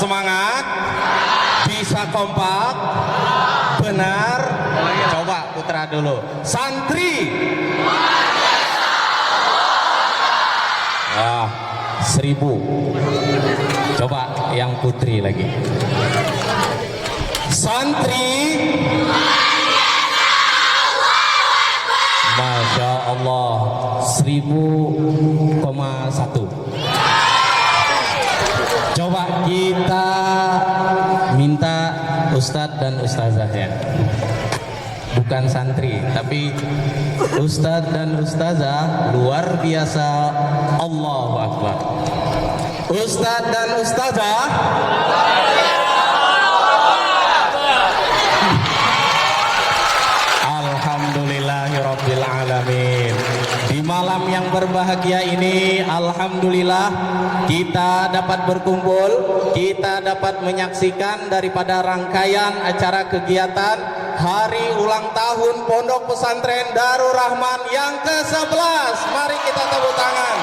Semangat, bisa kompak, benar. Coba putra dulu. Santri. 1000. Coba yang putri lagi. Santri. Masya Allah, 1000,1. Coba kita minta Ustadz dan Ustazah ya. Bukan santri, tapi Ustadz dan Ustazah luar biasa. Allahu Akbar. Ustadz dan Ustazah. Alhamdulillahirabbil alamin. Di malam yang berbahagia ini, alhamdulillah kita dapat berkumpul, kita dapat menyaksikan daripada rangkaian acara kegiatan hari ulang tahun Pondok Pesantren Darul Rahman yang ke-11. Mari kita tepuk tangan.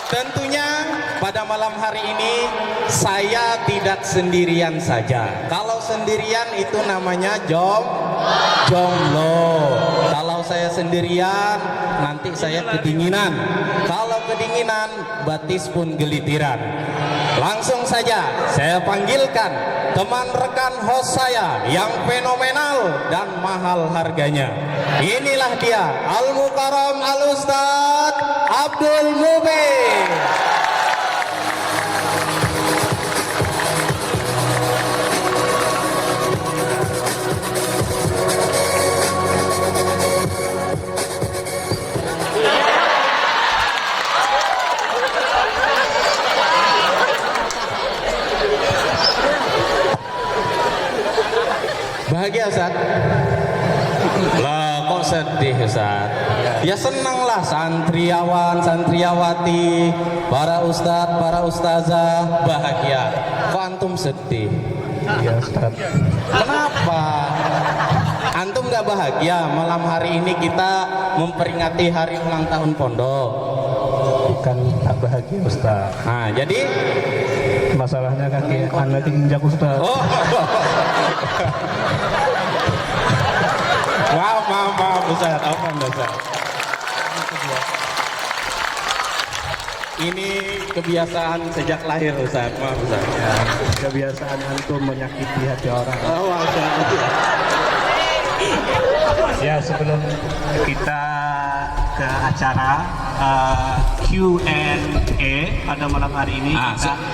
Tentunya pada malam hari ini saya tidak sendirian saja. Kalau sendirian itu namanya jomblo. Kalau saya sendirian nanti saya kedinginan. Kalau kedinginan batis pun gelitiran. Langsung saja saya panggilkan teman rekan host saya yang fenomenal dan mahal harganya. Inilah dia Al-Mukarram Al-Ustadz Abdul Mubin. Bahagia Ustaz? Lah kok sedih Ustaz? Ya senanglah santriawan, santriawati, para ustadz, para ustazah bahagia. Kok antum sedih? Iya Ustaz. Kenapa? Antum gak bahagia malam hari ini kita memperingati hari ulang tahun pondok? Bukan tak bahagia Ustaz. Nah jadi Masalahnya kaki anak injak Ustaz. oh. Maaf Ustaz, apa Ustaz? Ini kebiasaan sejak lahir Ustaz, maaf Ustaz. Ya, kebiasaan antum menyakiti hati orang. Oh, Ustaz. Ya, sebelum kita ke acara Q&A pada malam hari ini,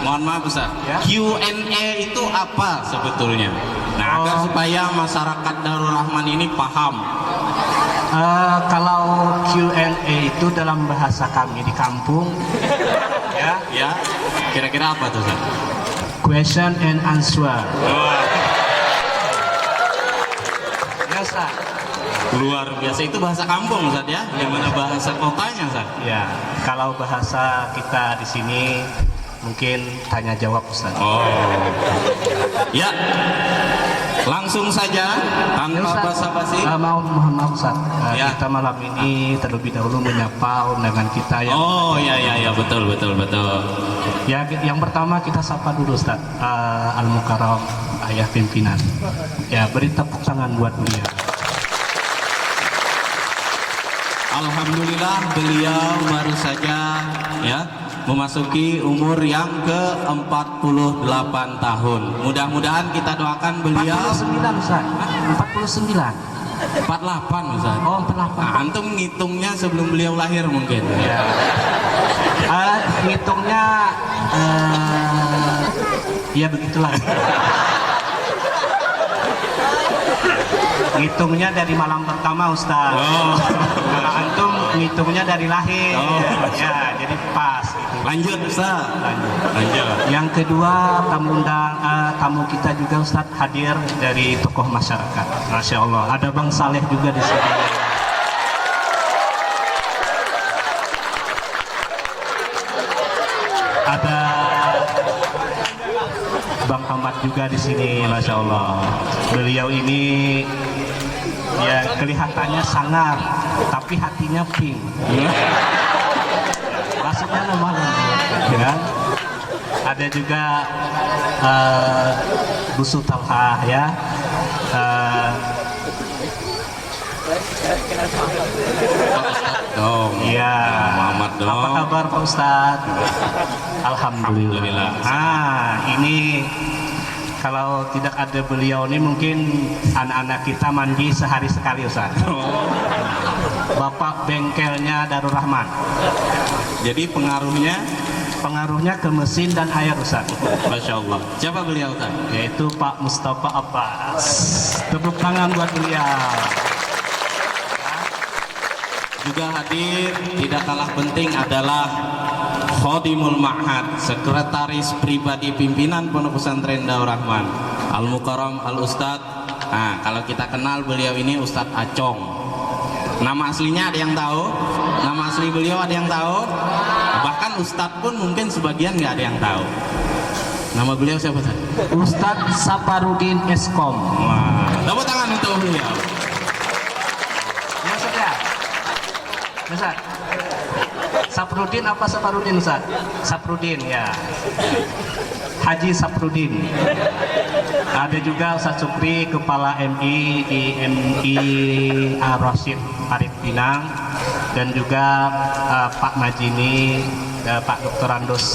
mohon maaf Ustaz, ya? Q&A itu apa sebetulnya? Nah, agar supaya masyarakat Darul Rahman ini paham. Kalau Q&A itu dalam bahasa kami di kampung, Ya, kira-kira apa tuh Ustaz? question and answer. Oh, Ya Ustaz. luar biasa, itu bahasa kampung Ustaz ya? Gimana bahasa kotanya Ustaz? Ya, kalau bahasa kita di sini mungkin tanya jawab Ustaz. Oh, ya, langsung saja tanpa basa-basi. Mohon maaf Ustaz, Ya. kita malam ini terlebih dahulu menyapa undangan kita yang Oh ya betul. ya, yang pertama kita sapa dulu Ustaz Al-Mukarram ayah pimpinan. Ya, beri tepuk tangan buat beliau. Alhamdulillah beliau baru saja ya memasuki umur yang ke-48 tahun. Mudah-mudahan kita doakan beliau 49 Ustaz. 49. 48 Ustaz. Oh, 48. Nah, antum ngitungnya sebelum beliau lahir mungkin. Ya. Hitungnya ya begitulah. Ngitungnya dari malam pertama Ustaz. Oh. Kalau antum ngitungnya dari lahir. Oh. Ya, jadi pas gitu. Lanjut Ustaz. Lanjut. Yang kedua, tamu kita juga Ustaz hadir dari tokoh masyarakat. Masya Allah, ada Bang Saleh juga di sini. Ada Bang Ahmad juga di sini, Masya Allah. Beliau ini ya kelihatannya sangar, tapi hatinya pink. Maksudnya nama ya. Ada juga Busu Talha ya. Pak Ustadz dong. Iya. Muhammad dong. Apa kabar Pak Ustadz? Alhamdulillah. Ini kalau tidak ada beliau ini mungkin anak-anak kita mandi sehari sekali Ustaz. Bapak bengkelnya Darul Rahman. Jadi Pengaruhnya ke mesin dan air Ustaz. Masya Allah. Siapa beliau Ustaz? Yaitu Pak Mustafa Abbas. Tepuk tangan buat beliau. Juga hadir tidak kalah penting adalah Khodimul Ma'had, sekretaris pribadi pimpinan Pondok Pesantren Darul Rahman, Al Mukarram Al Ustadz. Nah, kalau kita kenal beliau ini Ustadz Acong. Nama aslinya ada yang tahu? Nama asli beliau ada yang tahu? Bahkan Ustadz pun mungkin sebagian nggak ada yang tahu. Nama beliau siapa Ustadz? Ustadz Saparudin Eskom. Wah, tepuk tangan untuk beliau. Ya Ustaz ya. Ustaz. Saprudin apa Saparudin Ustaz? Saprudin ya. Haji Saprudin. Ada juga Ustaz Supri, Kepala MI di MI Ar-Rasyid Arif Pinang, dan juga Pak Majini, Pak Dr. Andos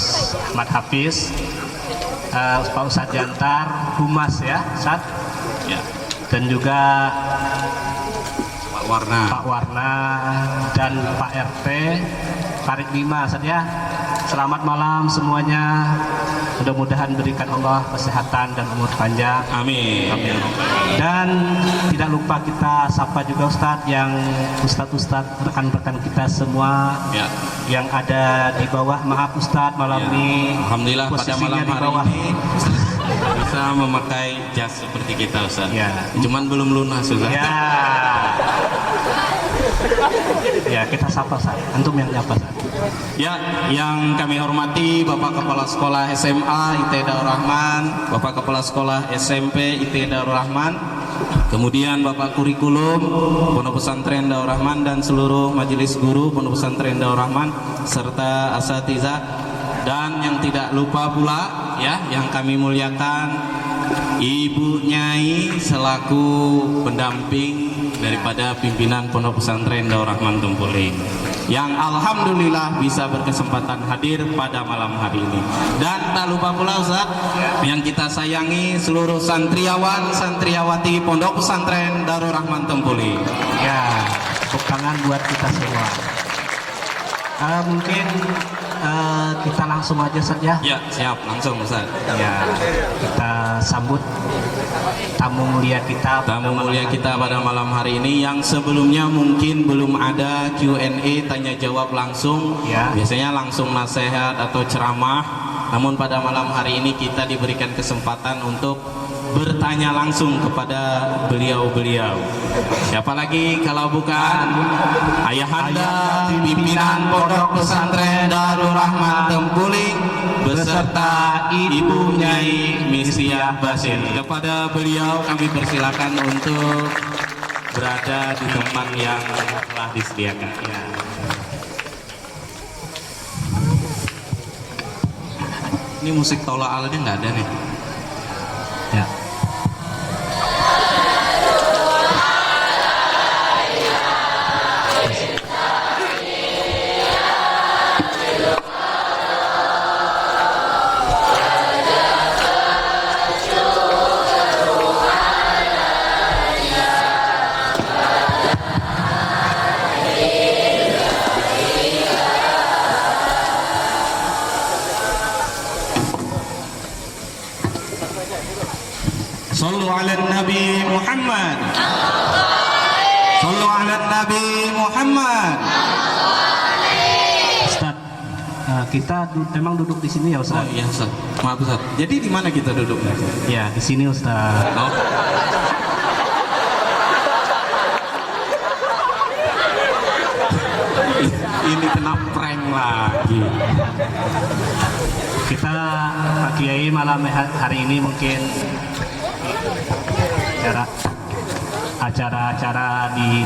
Ahmad Hafiz, Pak Ustaz Jantar, Humas ya Ustaz Ya. dan juga Warna. Pak Warna dan Pak RT Tarik Bima saja. Selamat malam semuanya. Mudah-mudahan berikan Allah kesehatan dan umur panjang. Amin. Amin. Dan tidak lupa kita sapa juga Ustadz, yang Ustadz rekan-rekan kita semua Ya. yang ada di bawah. Maaf Ustadz malam Ya. ini Alhamdulillah pada posisinya malam di hari bawah. ini bisa memakai jas seperti kita Ustaz. Ya. Cuman belum lunas Ustaz. Ya. Ya, kita sapa Ustaz. Antum yang nyapa Ustaz. Ya, yang kami hormati Bapak Kepala Sekolah SMA IT Darul Rahman, Bapak Kepala Sekolah SMP IT Darul Rahman, kemudian Bapak Kurikulum Pondok Pesantren Darul Rahman dan seluruh majelis guru Pondok Pesantren Darul Rahman serta asatidzah, dan yang tidak lupa pula ya yang kami muliakan Ibu Nyai selaku pendamping daripada pimpinan Pondok Pesantren Darul Rahman Tumpuling, yang alhamdulillah bisa berkesempatan hadir pada malam hari ini. Dan tak lupa pula Ustaz, yang kita sayangi seluruh santriawan santriawati Pondok Pesantren Darul Rahman Tumpuling. Ya, tepuk tangan buat kita semua. Mungkin kita langsung aja saja. Ya, siap, langsung Ustaz. Ya, kita sambut tamu mulia kita. Tamu mulia kita pada malam hari ini, yang sebelumnya mungkin belum ada Q&A tanya jawab langsung. Ya. Biasanya langsung nasihat atau ceramah. Namun pada malam hari ini kita diberikan kesempatan untuk bertanya langsung kepada beliau-beliau. Siapa lagi kalau bukan ayahanda pimpinan Pondok Pesantren Darul Rahman Tempuling beserta Ibu Nyai Mistiah Basir. Kepada beliau kami persilakan untuk berada di tempat yang telah disediakan. Ya. Ini musik tolak alatnya nggak ada nih. Ya. Sallu ala Nabi Muhammad. Sallu ala Nabi Muhammad. Ustaz, kita memang duduk di sini ya Oh Ustaz? iya Ustaz. Maaf Ustaz. Jadi di mana kita duduk? Ya, di sini Ustaz. Oh. Ini kena prank lagi. Kita Pak Kiai malam hari ini mungkin acara-acara di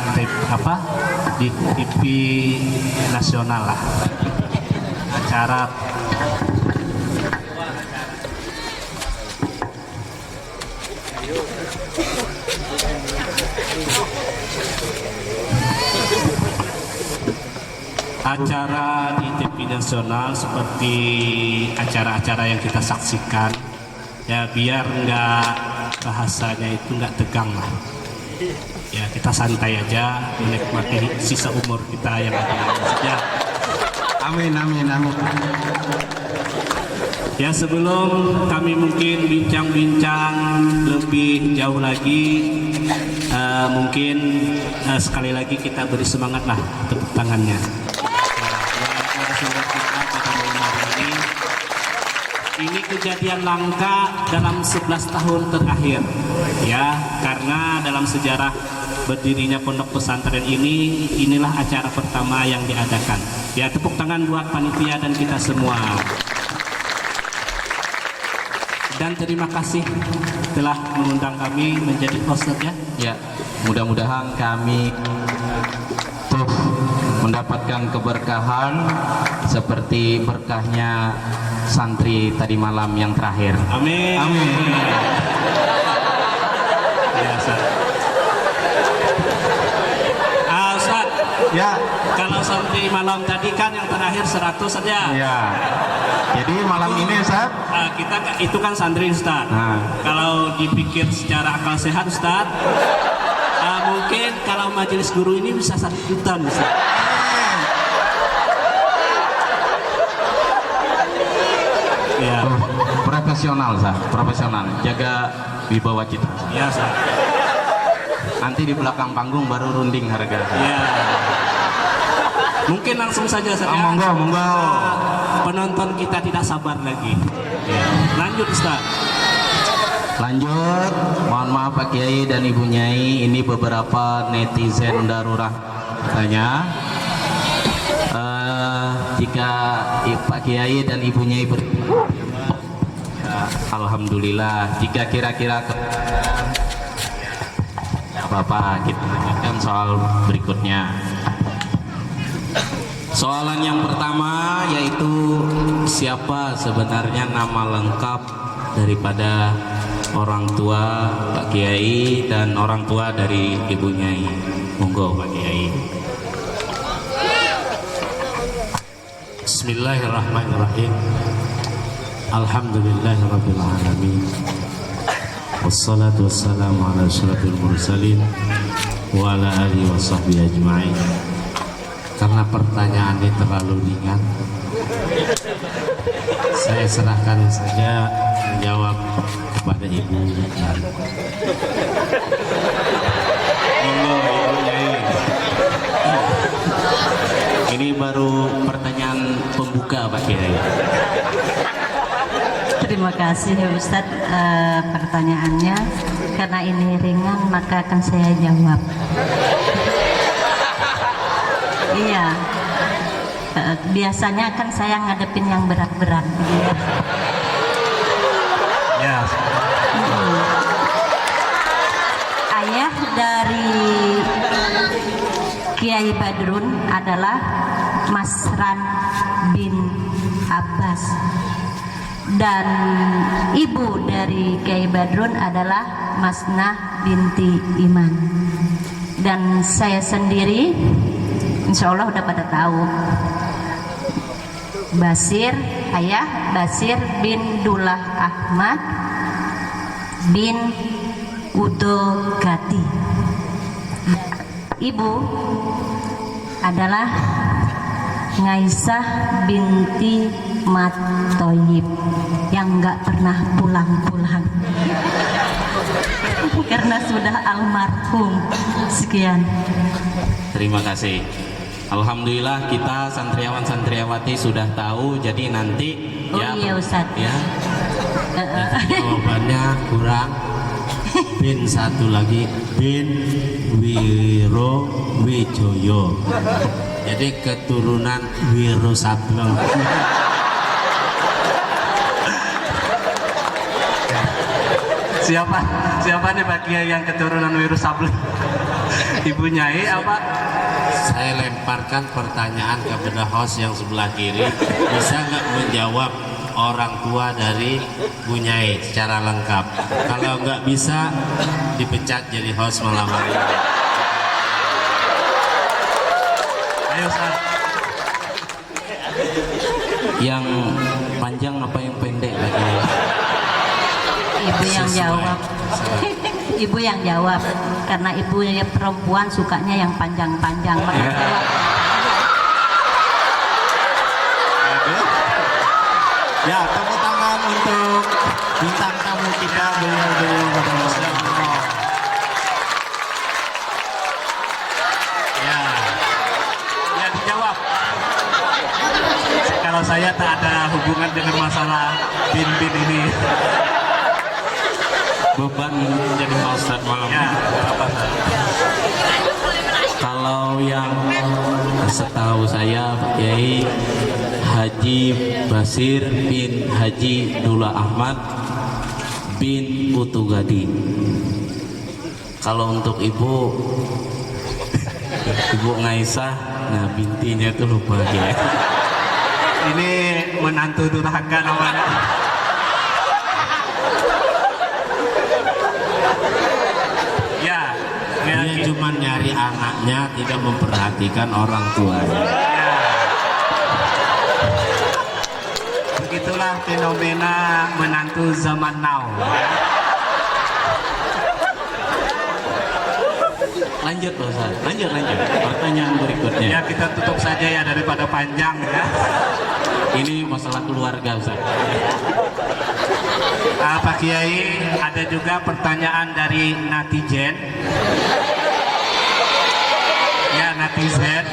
TV nasional lah. acara di TV nasional seperti acara-acara yang kita saksikan, ya biar nggak bahasanya itu nggak tegang lah, ya kita santai aja menikmati sisa umur kita yang ada maksudnya. Amin, amin, amin. Ya sebelum kami mungkin bincang-bincang lebih jauh lagi, mungkin sekali lagi kita beri semangat lah tepuk tangannya. Ini kejadian langka dalam 11 tahun terakhir, ya, karena dalam sejarah berdirinya pondok pesantren ini, inilah acara pertama yang diadakan. Ya, tepuk tangan buat panitia dan kita semua. Dan terima kasih telah mengundang kami menjadi host ya. Ya, mudah-mudahan kami tuh mendapatkan keberkahan seperti berkahnya santri tadi malam yang terakhir. Amin. Amin. Ya, Ustaz. Ustaz, Ya, kalau santri malam tadi kan yang terakhir 100 saja. ya. Jadi malam ini Ustaz, Kita itu kan santri Ustaz. Nah. Kalau dipikir secara akal sehat Ustaz, mungkin kalau majelis guru ini bisa 1 juta Ustaz. Ya, Profesional, Sah. Profesional. Jaga wibawa kita. ya Ustaz. Nanti di belakang panggung baru runding harga. Ya. Mungkin langsung saja Ustaz. ya. monggo, monggo. Penonton kita tidak sabar lagi. Ya. Lanjut Ustaz. Lanjut, mohon maaf Pak Kiai dan Ibu Nyai, ini beberapa netizen darurat katanya. Jika Pak Kiai dan Ibu Nyai alhamdulillah, jika kira-kira apa-apa, kita lanjutkan soal berikutnya. Soalan yang pertama yaitu siapa sebenarnya nama lengkap daripada orang tua Pak Kiai dan orang tua dari Ibu Nyai. Monggo Pak Kiai. Bismillahirrahmanirrahim. Alhamdulillahirabbil alamin. Wassalatu wassalamu ala asyrafil mursalin wa ala alihi washabbihi ajmain. Karena pertanyaannya terlalu ringan, saya serahkan saja menjawab kepada Ibu. Monggo Ibu Nyai. Ini baru pertanyaan pembuka Pak Kiai. Terima kasih Ustadz pertanyaannya. Karena ini ringan maka akan saya jawab. Iya. Biasanya kan saya ngadepin yang berat-berat. Ya. Ya. Ayah dari Kiai Badrun adalah Masran bin Abbas, dan ibu dari Kiai Badrun adalah Masnah binti Iman. Dan saya sendiri insya Allah udah pada tahu, Basir, ayah Basir bin Dullah Ahmad bin Udo Gati. Ibu adalah Ngaisah binti Matoyib yang nggak pernah pulang-pulang karena sudah almarhum. Sekian. Terima kasih. Alhamdulillah kita santriawan-santriawati sudah tahu. Jadi nanti Oh iya Ustadz. ya Jawabannya kurang. Bin satu lagi, bin Wiro Wijoyo. Jadi keturunan Wiro Sablo. Siapa nih Pak Kiai yang keturunan Wiro Sablo? Ibu Nyai apa? Saya lemparkan pertanyaan kepada host yang sebelah kiri, bisa nggak menjawab orang tua dari Bu Nyai secara lengkap? Kalau nggak bisa, dipecat jadi host malam hari. Ayo Ustaz. Yang panjang apa yang pendek lagi? Ibu yang Sesuai. jawab. Ibu yang jawab karena ibunya perempuan sukanya yang panjang-panjang. Maka jawab. Ya, tepuk tangan untuk bintang tamu kita, beliau-beliau pada Ya, ya dijawab. Kalau saya tak ada hubungan dengan masalah bin-bin ini. beban jadi Pak Ustadz malam. Ya, apa Kalau yang setahu saya Pak Kiai, Haji Basir bin Haji Dula Ahmad bin Utugadi. Kalau untuk ibu Ngaisah, nah bintinya itu lupa ya. ini menantu durhaka namanya. Ya, Dia cuma nyari anaknya, tidak memperhatikan orang tuanya. ya. Begitulah fenomena menantu zaman now. Lanjut Pak Ustadz, lanjut. Pertanyaan berikutnya. Ya, kita tutup saja ya daripada panjang ya. Ini masalah keluarga Ustadz. Pak Kiai, ada juga pertanyaan dari netizen. Ya, netizen.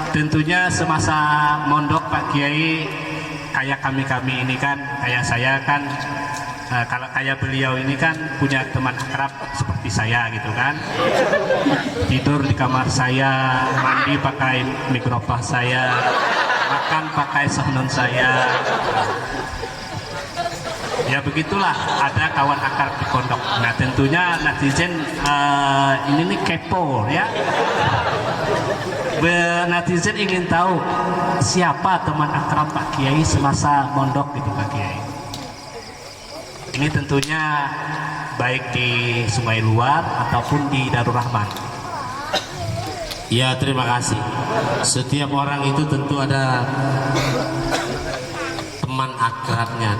Tentunya semasa mondok Pak Kiai, kayak kami ini kan, kayak saya kan, kalau kayak beliau ini kan punya teman akrab seperti saya gitu kan. Tidur di kamar saya, mandi pakai mikrofon saya, makan pakai sahnon saya. Ya begitulah, ada kawan akrab di pondok. Nah tentunya netizen ini nih kepo ya. Netizen ingin tahu siapa teman akrab Pak Kiai semasa mondok gitu Pak Kiai. Ini tentunya baik di Sungai Luar ataupun di Darul Rahman. Ya, terima kasih. Setiap orang itu tentu ada teman akrabnya.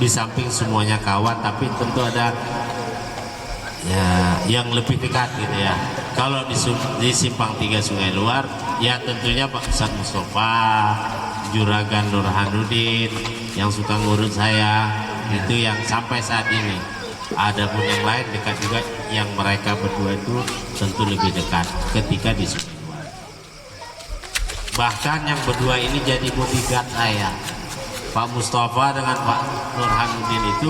Di samping semuanya kawan, tapi tentu ada ya yang lebih dekat gitu ya. Kalau di Simpang 3 Sungai Luar, ya tentunya Pak Ustadz Mustafa, Juragan Nurhanuddin yang suka ngurut saya, itu yang sampai saat ini. Ada pun yang lain dekat juga, yang mereka berdua itu tentu lebih dekat ketika di Sungai Luar. Bahkan yang berdua ini jadi bodyguard saya, Pak Mustafa dengan Pak Nurhanuddin itu,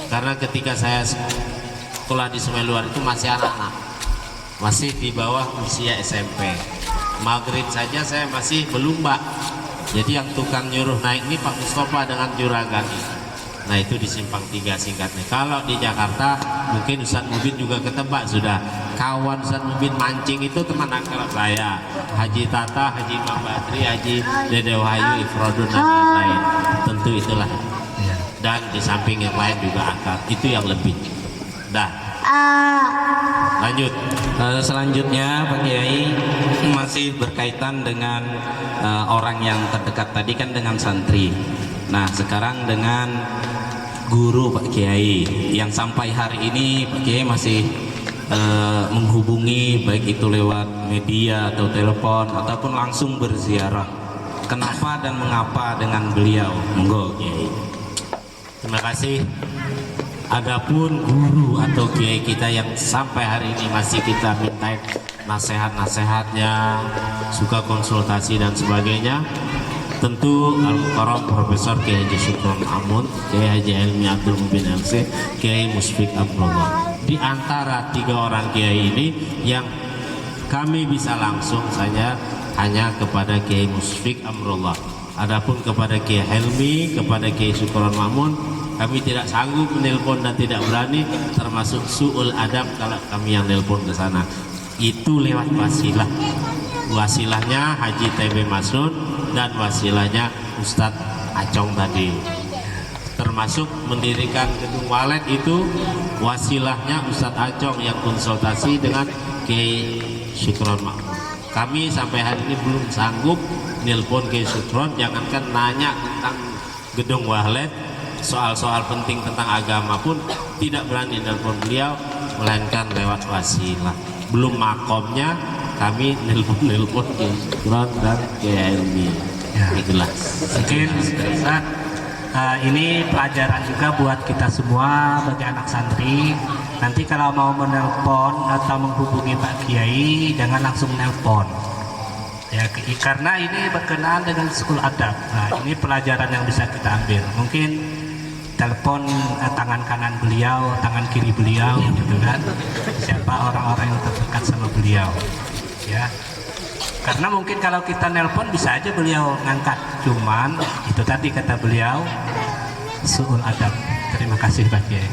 karena ketika saya sekolah di Sungai Luar itu masih anak-anak, masih di bawah usia SMP. Maghrib saja saya masih belum Mbak. Jadi yang tukang nyuruh naik ini Pak Mustafa dengan Juragan. Nah itu di Simpang 3 singkatnya. Kalau di Jakarta mungkin Ustadz Mubin juga ketebak sudah. Kawan Ustadz Mubin mancing itu teman akrab saya, Haji Tata, Haji Imam Badri, Haji Dede Wahyu, Ifrodun dan lain-lain. Tentu itulah. Dan di samping yang lain juga akrab. Itu yang lebih. Dah. Lanjut. Selanjutnya Pak Kiai, masih berkaitan dengan orang yang terdekat tadi kan dengan santri. Nah sekarang dengan guru Pak Kiai yang sampai hari ini Pak Kiai masih menghubungi, baik itu lewat media atau telepon ataupun langsung berziarah. Kenapa dan mengapa dengan beliau? Monggo Kiai. Terima kasih. Adapun guru atau kiai kita yang sampai hari ini masih kita minta nasihat-nasihatnya, suka konsultasi dan sebagainya, tentu Al-Mukarram Profesor Kiai Haji Syukron Amun, Kiai Haji Helmi Abdul Mubin MC, Kiai Musfik Abdullah. Di antara 3 orang kiai ini yang kami bisa langsung saja hanya kepada Kiai Musfik Amrullah. Adapun kepada Kiai Helmi, kepada Kiai Syukron Mamun, kami tidak sanggup menelpon dan tidak berani, termasuk su'ul adab kalau kami yang nelpon ke sana. Itu lewat wasilah. Wasilahnya Haji TB Masud dan wasilahnya Ustadz Acong tadi. Termasuk mendirikan gedung walet itu wasilahnya Ustadz Acong yang konsultasi dengan Kiai Syukron Mamun. Kami sampai hari ini belum sanggup nelpon Kiai Syukron, jangankan nanya tentang gedung walet, soal-soal penting tentang agama pun tidak berani nelpon beliau, melainkan lewat wasilah. Belum makomnya kami nelpon Kiai Syukron dan Kiai Helmi. Itulah. Mungkin Ustaz, ini pelajaran juga buat kita semua bagi anak santri. Nanti kalau mau menelpon atau menghubungi Pak Kiai, jangan langsung nelpon. Ya, karena ini berkenaan dengan Sekolah Adab. Nah, ini pelajaran yang bisa kita ambil. Mungkin telepon tangan kanan beliau, tangan kiri beliau, gitu kan? Siapa orang-orang yang terdekat sama beliau? Ya. Karena mungkin kalau kita nelpon bisa aja beliau ngangkat. Cuman itu tadi kata beliau, su'ul adab. Terima kasih Pak Kiai.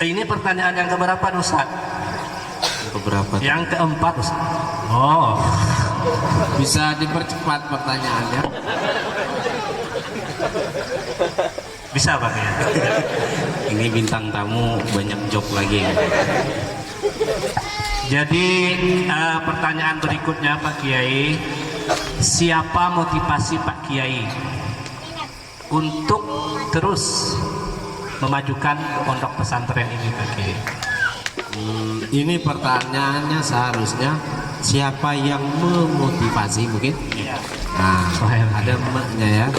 Ini pertanyaan yang keberapa Ustaz? Beberapa. Yang keempat Ustaz. Oh, Bisa dipercepat pertanyaannya. bisa Pak Kiai. Ini bintang tamu banyak job lagi. Jadi pertanyaan berikutnya Pak Kiai, siapa motivasi Pak Kiai untuk terus memajukan pondok pesantren ini Pak Kiai? Ini pertanyaannya seharusnya siapa yang memotivasi mungkin? Nah, ada maknya ya.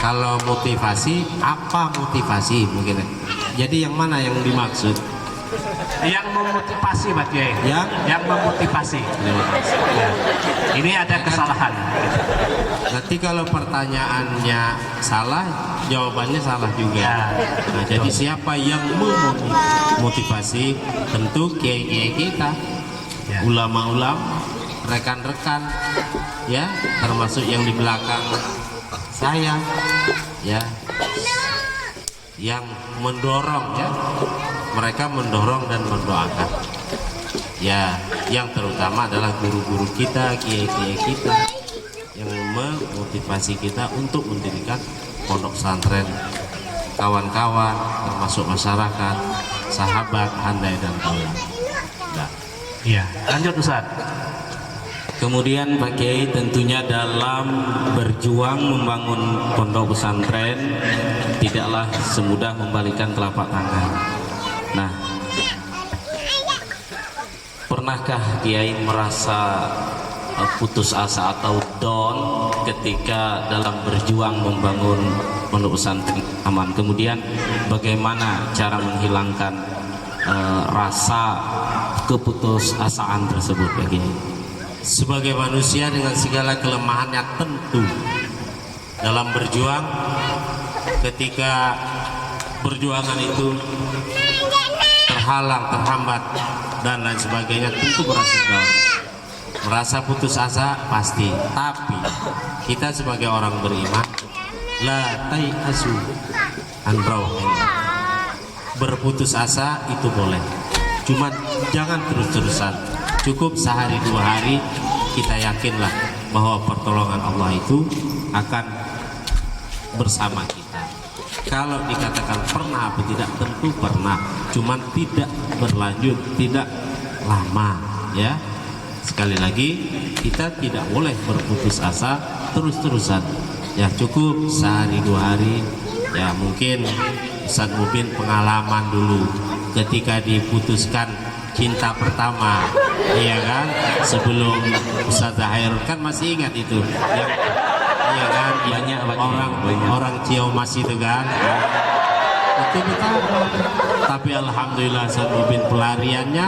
Kalau motivasi, apa motivasi mungkin? Jadi yang mana yang dimaksud? Yang memotivasi Pak Kiai. Yang memotivasi. Ya. Ini ada kesalahan. Nanti kalau pertanyaannya salah, jawabannya salah juga. Ya. Nah, jadi siapa yang memotivasi? Tentu kiai-kiai kita, Ya. ulama-ulama, rekan-rekan, ya, termasuk yang di belakang saya, ya, yang mendorong, ya, mereka mendorong dan mendoakan. Ya, yang terutama adalah guru-guru kita, kiai-kiai kita, yang memotivasi kita untuk mendirikan pondok pesantren, kawan-kawan termasuk masyarakat, sahabat, handai dan kawan. Nah, Iya, lanjut Ustaz. Kemudian Pak Kiai tentunya dalam berjuang membangun pondok pesantren tidaklah semudah membalikan telapak tangan. Nah, pernahkah Kiai merasa putus asa atau down ketika dalam berjuang membangun pondok pesantren aman? Kemudian bagaimana cara menghilangkan rasa keputusasaan tersebut Pak Kiai? sebagai manusia dengan segala kelemahannya, tentu dalam berjuang, ketika perjuangan itu terhalang, terhambat dan lain sebagainya, tentu merasa down, merasa putus asa pasti. Tapi kita sebagai orang beriman, la tai'asu an rauhillah, berputus asa itu boleh, cuma jangan terus-terusan. Cukup sehari dua hari kita yakinlah bahwa pertolongan Allah itu akan bersama kita. Kalau dikatakan pernah atau tidak, tentu pernah, cuman tidak berlanjut, tidak lama, ya. Sekali lagi, kita tidak boleh berputus asa terus-terusan. Ya, cukup sehari dua hari. Ya, mungkin Ustaz Mubin pengalaman dulu ketika diputuskan cinta pertama, iya kan, sebelum Ustaz Zahir, kan masih ingat itu yang, iya kan, Banyak, orang Ciamas itu kan, itu betapa. Tapi alhamdulillah Ustaz Mubin pelariannya,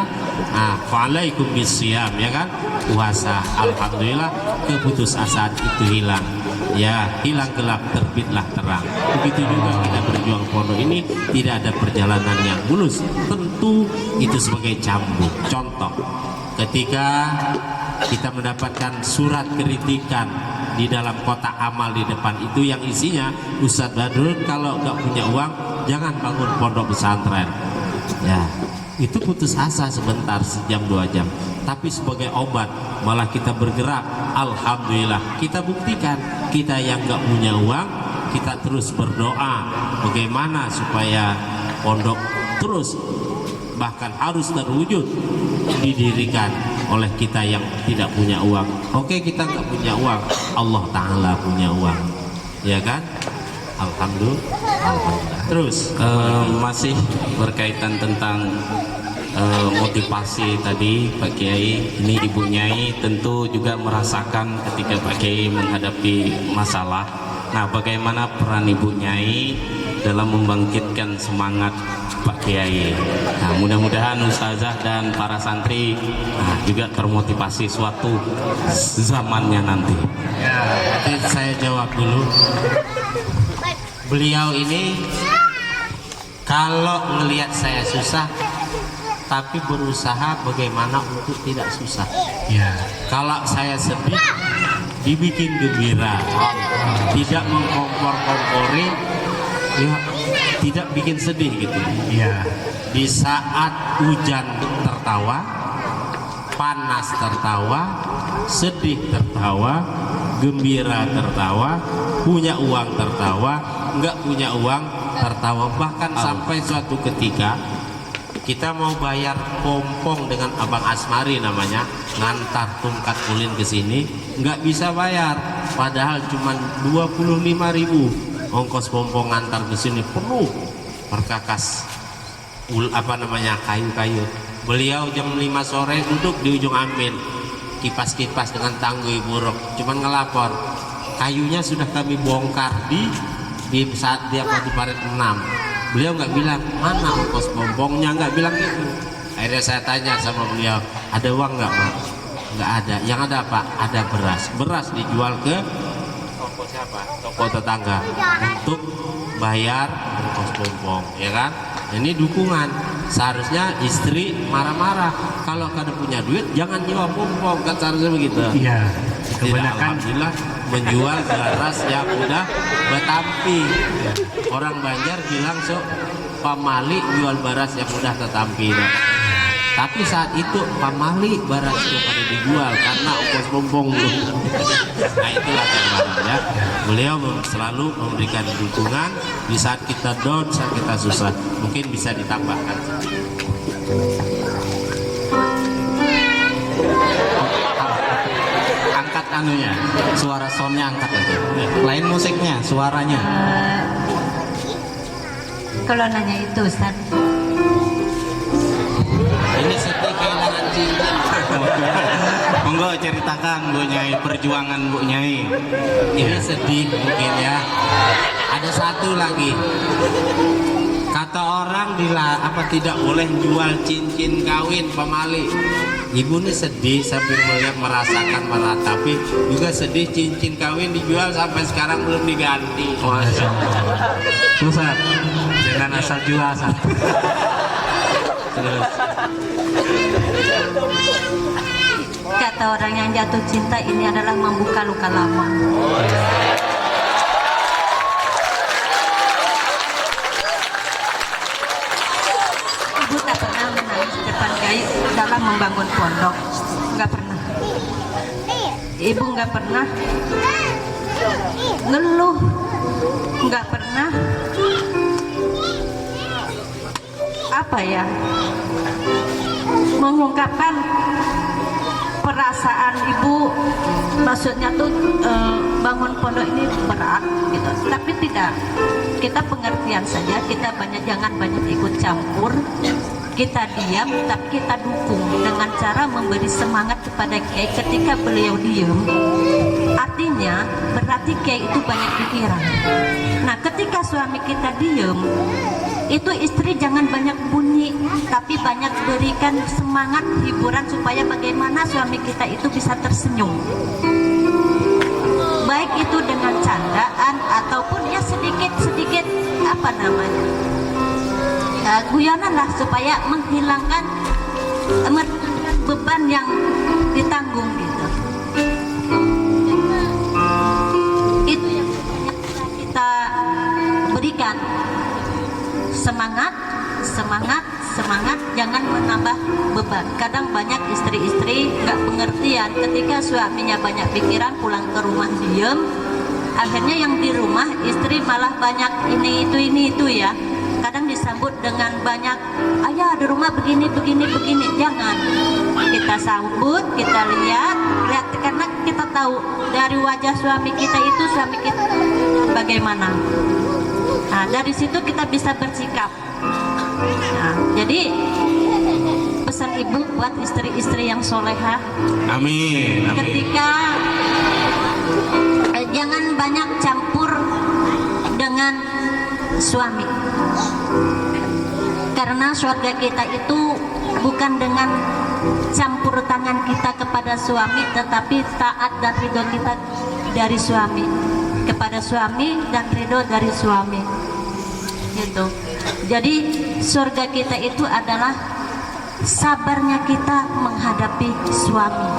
fa'alaikum bisyam, ya kan, puasa. Alhamdulillah keputusasaan itu hilang, ya, hilang gelap terbitlah terang. Begitu juga kita berjuang pondok ini, tidak ada perjalanan yang mulus, tentu itu sebagai cambuk. Contoh, ketika kita mendapatkan surat kritikan di dalam kotak amal di depan itu yang isinya, Ustadz Badrul kalau nggak punya uang jangan bangun pondok pesantren. Ya, itu putus asa sebentar, sejam 2 jam, tapi sebagai obat malah kita bergerak. Alhamdulillah, kita buktikan kita yang nggak punya uang, kita terus berdoa bagaimana supaya pondok terus bahkan harus terwujud didirikan oleh kita yang tidak punya uang. Oke, kita nggak punya uang, Allah Ta'ala punya uang, ya kan? Alhamdulillah. Terus masih berkaitan tentang motivasi tadi Pak Kiai, ini Ibu Nyai tentu juga merasakan ketika Pak Kiai menghadapi masalah. Nah, bagaimana peran Ibu Nyai dalam membangkitkan semangat Pak Kiai? Nah, mudah-mudahan Ustazah dan para santri juga termotivasi suatu zamannya nanti. ya, nanti saya jawab dulu. Beliau ini kalau ngelihat saya susah tapi berusaha bagaimana untuk tidak susah. Ya. Kalau saya sedih dibikin gembira, tidak mengkompor-kompori, ya, tidak bikin sedih gitu. Ya. Di saat hujan tertawa, panas tertawa, sedih tertawa, gembira tertawa, punya uang tertawa, nggak punya uang tertawa. Bahkan sampai suatu ketika kita mau bayar pompong dengan Abang Asmari namanya, ngantar tungkat ulin ke sini, nggak bisa bayar, padahal cuma 25.000 ongkos pompong ngantar ke sini, penuh perkakas kayu-kayu. Beliau jam 5 sore duduk di ujung Amin, kipas-kipas dengan tangguh buruk, cuman ngelapor kayunya sudah kami bongkar di saat dia di parit 6. Beliau nggak bilang mana ongkos pompongnya, nggak bilang gitu. Akhirnya saya tanya sama beliau, ada uang nggak Pak? Nggak ada. Yang ada apa? Ada beras. Beras dijual ke toko siapa? Toko tetangga untuk bayar ongkos pompong, ya kan? Ini dukungan. Seharusnya istri marah-marah kalau kada punya duit jangan nyewa pompong, kan seharusnya begitu. Iya. Kebanyakan alhamdulillah menjual beras yang udah betampi. Orang Banjar bilang sok pamali jual beras yang udah tetampi. Tapi saat itu pamali beras itu pada dijual karena ongkos pompong. Nah, itulah gambarannya. Beliau selalu memberikan dukungan di saat kita down, saat kita susah. Mungkin bisa ditambahkan. Angkat anunya, suara soundnya angkat aja. Lain musiknya, suaranya. Kalau nanya itu Ustaz, Ini sedih kehilangan cincin. Monggo ceritakan Bu Nyai, perjuangan Bu Nyai. Ini sedih mungkin ya. Ada satu lagi. Kata orang tidak boleh jual cincin kawin pamali. Ibu ini sedih sambil melihat merasakan meratapi, juga sedih cincin kawin dijual sampai sekarang belum diganti. Ustaz, jangan asal jual Ustaz. Terus kata orang yang jatuh cinta ini adalah membuka luka lama. Ibu tak pernah menangis di depan Kiai dalam membangun pondok, nggak pernah. Ibu nggak pernah ngeluh, nggak pernah mengungkapkan perasaan ibu. Maksudnya tuh bangun pondok ini berat gitu, tapi tidak, kita pengertian saja, kita jangan banyak ikut campur, kita diam tapi kita dukung dengan cara memberi semangat kepada Kiai. Ketika beliau diam, artinya berarti Kiai itu banyak pikiran. Nah, ketika suami kita diam, itu istri jangan banyak bunyi, tapi banyak berikan semangat, hiburan, supaya bagaimana suami kita itu bisa tersenyum, baik itu dengan candaan ataupun ya sedikit guyonan lah, supaya menghilangkan beban yang ditanggung gitu. juga kadang banyak istri-istri nggak pengertian ketika suaminya banyak pikiran pulang ke rumah diem, akhirnya yang di rumah istri malah banyak ini itu ya. Kadang disambut dengan banyak, ayah di rumah begini. Jangan, kita sambut, kita lihat karena kita tahu dari wajah suami kita bagaimana. Nah, dari situ kita bisa bersikap. Nah, jadi pesan ibu buat istri-istri yang solehah, Amin. Amin. ketika jangan banyak campur dengan suami, karena surga kita itu bukan dengan campur tangan kita kepada suami, tetapi taat dan ridho kita dari suami kepada suami dan ridho dari suami gitu. Jadi surga kita itu adalah sabarnya kita menghadapi suami.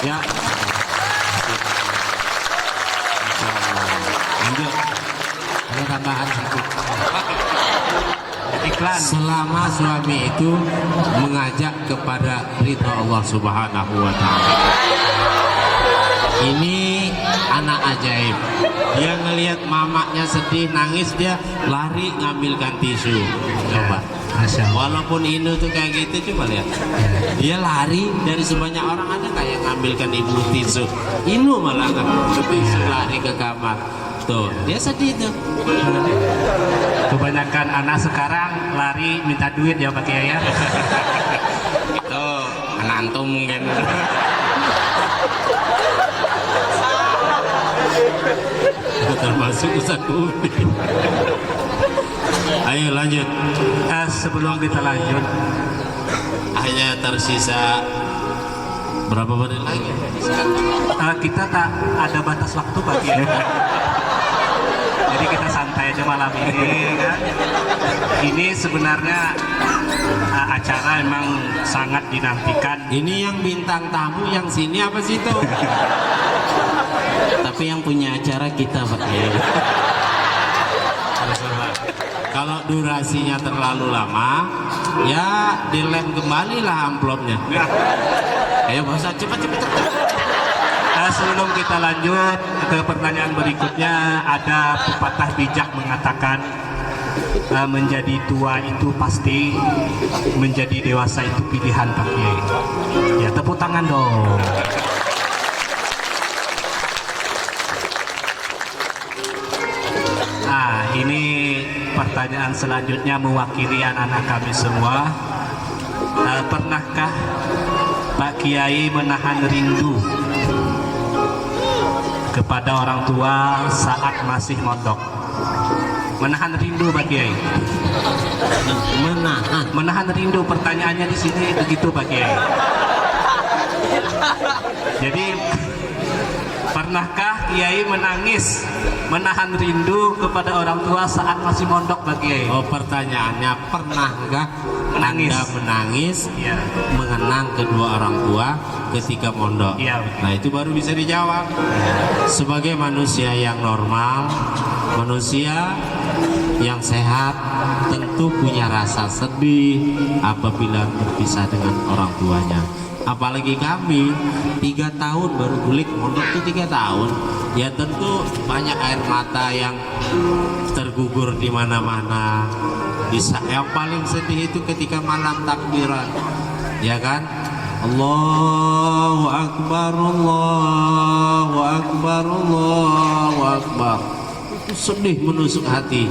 Ya. Lanjut. Ada tambahan sedikit. Iklan. Selama suami itu mengajak kepada ridha Allah Subhanahu wa taala. Ini anak ajaib. Dia ngelihat mamanya sedih, nangis, dia lari ngambilkan tisu. Coba. Walaupun Inu tuh kayak gitu, coba lihat. Dia lari dari sebanyak orang, ada kayak ngambilkan ibu tisu. Inu malah ngambil tisu, lari ke kamar. Tuh, dia sedih tuh. Kebanyakan anak sekarang lari minta duit ya Pak Kiai ya. Itu anak antum mungkin. Termasuk Ustaz Umi. Ayo lanjut. Sebelum kita lanjut, Hanya tersisa berapa menit lagi? kita tak ada batas waktu Pak Kiai. Jadi kita santai aja malam ini kan. Ini sebenarnya acara emang sangat dinantikan. Ini yang bintang tamu yang sini apa sih itu? Tapi yang punya acara kita Pak Kiai. Kalau durasinya terlalu lama, ya dilem kembali lah amplopnya. Ayo Pak Ustaz, cepat. Sebelum kita lanjut ke pertanyaan berikutnya, ada pepatah bijak mengatakan menjadi tua itu pasti, menjadi dewasa itu pilihan Pak Kiai. Ya tepuk tangan dong. Nah, ini pertanyaan selanjutnya mewakili anak-anak kami semua. Pernahkah Pak Kiai menahan rindu kepada orang tua saat masih mondok? Menahan rindu Pak Kiai. Menahan rindu, pertanyaannya di sini begitu Pak Kiai. Jadi pernahkah Kiai menangis, menahan rindu kepada orang tua saat masih mondok Pak Kiai? Oh, pertanyaannya pernahkah Menangis. Anda menangis Iya. mengenang kedua orang tua ketika mondok? Iya. Nah, itu baru bisa dijawab. Sebagai manusia yang normal, manusia yang sehat tentu punya rasa sedih apabila berpisah dengan orang tuanya. Apalagi kami 3 tahun baru bulik mondok itu 3 tahun, ya tentu banyak air mata yang tergugur di mana-mana. Yang paling sedih itu ketika malam takbiran, ya kan? Allahu Akbar, Allahu Akbar, Allahu Akbar. Itu sedih menusuk hati.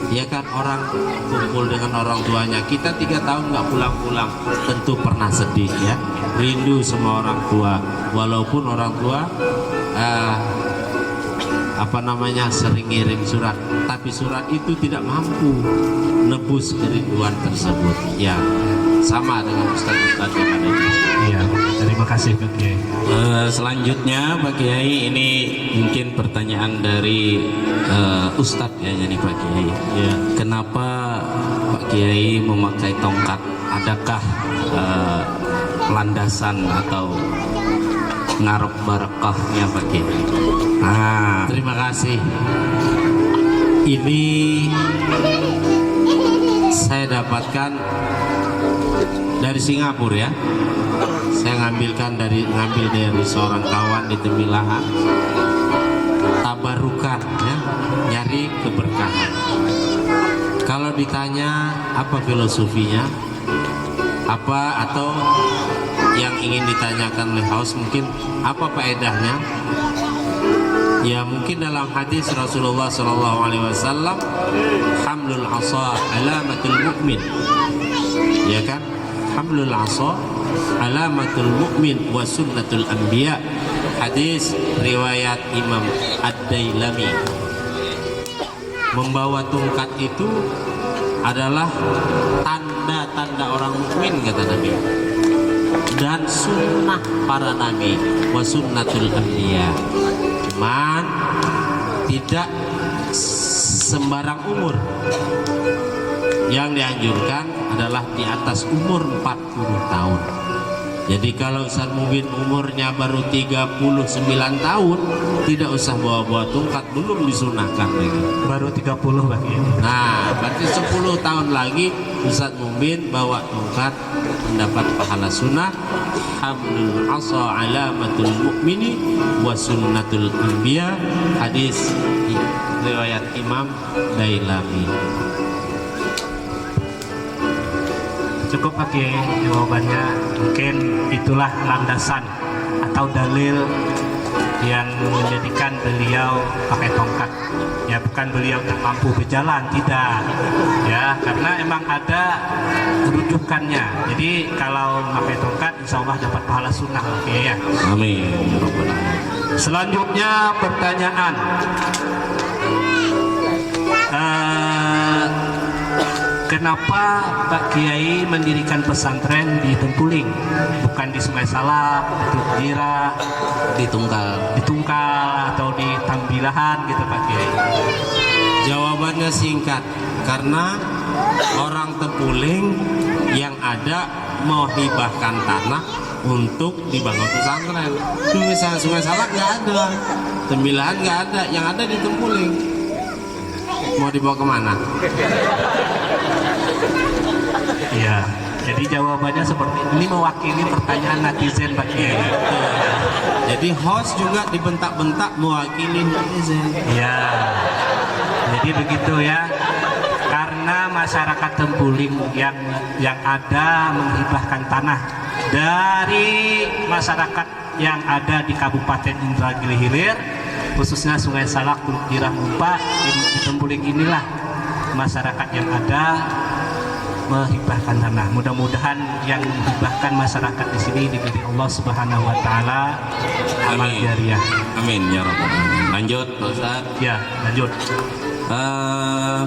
Ya kan, orang kumpul dengan orang tuanya. Kita 3 tahun nggak pulang-pulang, tentu pernah sedih ya. Rindu sama orang tua. Walaupun orang tua sering ngirim surat, tapi surat itu tidak mampu nebus kerinduan tersebut. Ya, sama dengan ustaz-ustaz yang ada di sini. Iya, terima kasih Pak Kiai. Selanjutnya Pak Kiai, ini mungkin pertanyaan dari Ustadz ya, jadi Pak Kiai. Ya, kenapa Pak Kiai memakai tongkat? Adakah landasan atau ngarep barakahnya Pak Kiai? Nah, terima kasih. Ini saya dapatkan dari Singapura ya. Saya ngambil dari seorang kawan di Temilahan. Tabarukan ya, nyari keberkahan. Kalau ditanya apa filosofinya, apa atau yang ingin ditanyakan oleh host mungkin apa faedahnya? Ya mungkin dalam hadis Rasulullah SAW, hamlul asa alamatul mu'min, ya kan? Hamlul asa alamatul mu'min wa sunnatul anbiya. Hadis riwayat Imam Ad-Dailami. Membawa tongkat itu adalah tanda-tanda orang mukmin, kata Nabi, dan sunnah para nabi, wa sunnatul anbiya. Cuman tidak sembarang umur. Yang dianjurkan adalah di atas umur 40 tahun. Jadi kalau Ustaz Mubin umurnya baru 39 tahun, tidak usah bawa-bawa tongkat, belum disunahkan lagi. Baru 30 bagi. Nah, berarti 10 tahun lagi Ustaz Mubin bawa tongkat, mendapat pahala sunnah. Hamlul asa alamatul mu'mini wa sunnatul anbiya. Hadis riwayat Imam Dailami. Cukup pakai jawabannya. Mungkin itulah landasan atau dalil yang menjadikan beliau pakai tongkat. Ya bukan beliau tak mampu berjalan, tidak. Ya karena emang ada rujukannya. Jadi kalau pakai tongkat, insya Allah dapat pahala sunnah. Oke ya. Amin. Selanjutnya pertanyaan. Kenapa Pak Kiai mendirikan pesantren di Tempuling, bukan di Sungai Salak, di Tira, Di Tungkal atau di Tambilahan gitu Pak Kiai? Jawabannya singkat, karena orang Tempuling yang ada mau hibahkan tanah untuk dibangun pesantren. Sungai Salak nggak ada, Tembilahan nggak ada, yang ada di Tempuling. Mau dibawa kemana? Iya. Jadi jawabannya seperti ini, mewakili pertanyaan netizen Pak Kiai. Jadi host juga dibentak-bentak mewakili netizen. Iya. Jadi begitu ya. Karena masyarakat Tempuling yang ada menghibahkan tanah dari masyarakat yang ada di Kabupaten Indragiri Hilir, khususnya Sungai Salak, Teluk Jirah, Mumpa, di Tempuling inilah masyarakat yang ada menghibahkan tanah. Mudah-mudahan yang menghibahkan masyarakat di sini diberi Allah Subhanahu wa taala amal jariah. Amin ya rabbal alamin. Lanjut Pak Ustaz. Ya, lanjut.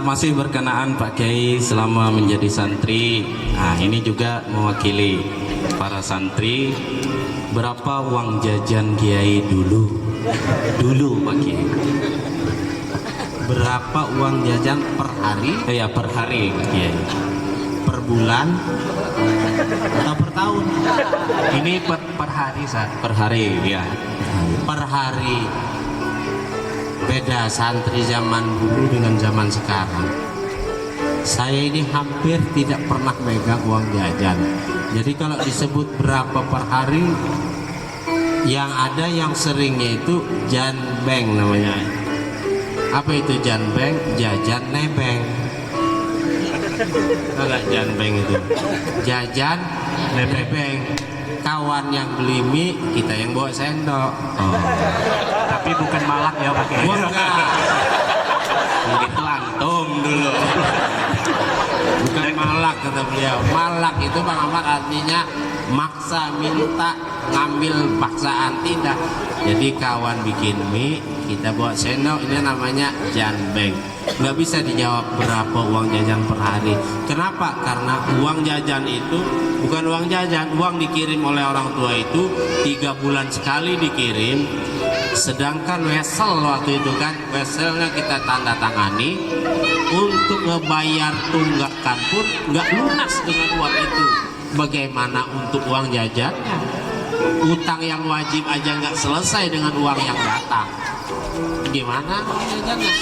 Masih berkenaan Pak Kiai selama menjadi santri. Nah, ini juga mewakili para santri. Berapa uang jajan Kiai dulu Pak Kiai? Berapa uang jajan per hari? Ya per hari Pak Kiai. Per bulan atau per tahun? Ini per hari Ustaz. Per hari ya. Per hari. Beda santri zaman dulu dengan zaman sekarang. Saya ini hampir tidak pernah megang uang jajan. Jadi kalau disebut berapa per hari, yang ada yang seringnya itu janbeng namanya. Apa itu janbeng? Jajan nebeng. Enggak janbeng itu. Jajan nebeng. Kawan yang beli mie, kita yang bawa sendok. Tapi bukan malak ya Pak Kiai. Enggak. Begitu antum dulu. Bukan malak kata beliau. Malak itu Bang Ahmad artinya maksa, minta, ngambil paksaan, tidak. Jadi kawan bikin mie, kita bawa sendok, ini namanya janbeng. Nggak bisa dijawab berapa uang jajan per hari. Kenapa? Karena uang jajan itu bukan uang jajan, uang dikirim oleh orang tua itu 3 bulan sekali dikirim. Sedangkan wesel waktu itu kan, weselnya kita tanda tangani, untuk ngebayar tunggakan pun nggak lunas dengan uang itu. Bagaimana untuk uang jajannya? Utang yang wajib aja nggak selesai dengan uang yang datang. Gimana uang jajannya?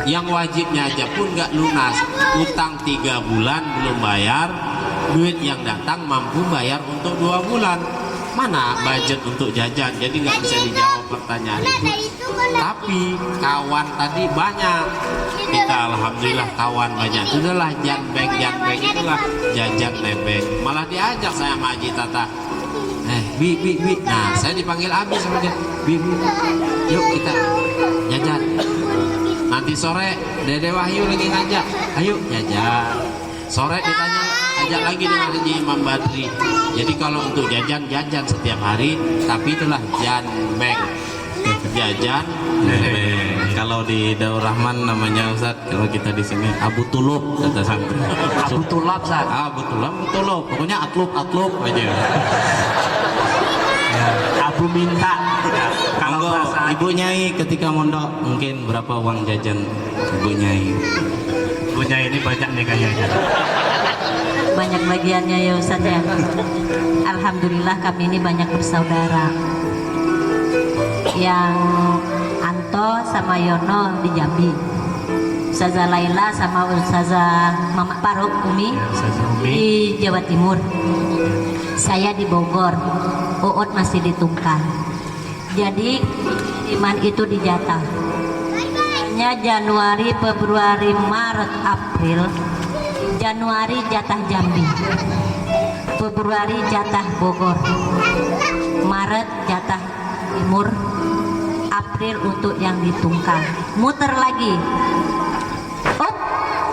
Yang wajibnya aja pun nggak lunas. Utang 3 bulan belum bayar, duit yang datang mampu bayar untuk 2 bulan. Mana budget untuk jajan? Jadi nggak bisa dijawab pertanyaan itu. Tapi kawan tadi banyak. Kita alhamdulillah kawan banyak. Itulah janbeng itulah jajan nebeng. Malah diajak saya sama Haji Tata. Bi. Nah, saya dipanggil Abi sama dia. Bi. Yuk kita jajan. Nanti sore Dede Wahyu lagi ngajak. Ayo jajan. Sore ditanya ajak lagi dengan Haji Imam Badri. Jadi kalau untuk jajan setiap hari, tapi itulah janbeng. Jajan Nebeng. Kalau di Daur Rahman namanya Ustaz, kalau kita di sini Abu Tulub kata santri. Abu Tulab, Ustaz. Abu Tulub. Pokoknya atlub aja. Ya, Abu minta. Ya, kalau Monggo, bahasa Ibu Nyai ketika mondok mungkin berapa uang jajan Ibu Nyai? punya ini banyak nih kayaknya. Banyak bagiannya ya Ustaz ya. Alhamdulillah kami ini banyak bersaudara. Yang Anto sama Yono di Jambi, Ustazah Laila sama Ustazah Mama Paruk Umi di Jawa Timur, saya di Bogor, Uut masih di Tungkal. Jadi iman itu dijatah. Hanya Januari, Februari, Maret, April. Januari jatah Jambi, Februari jatah Bogor, Maret jatah Timur, April untuk yang di Tungkal. Muter lagi. Oh,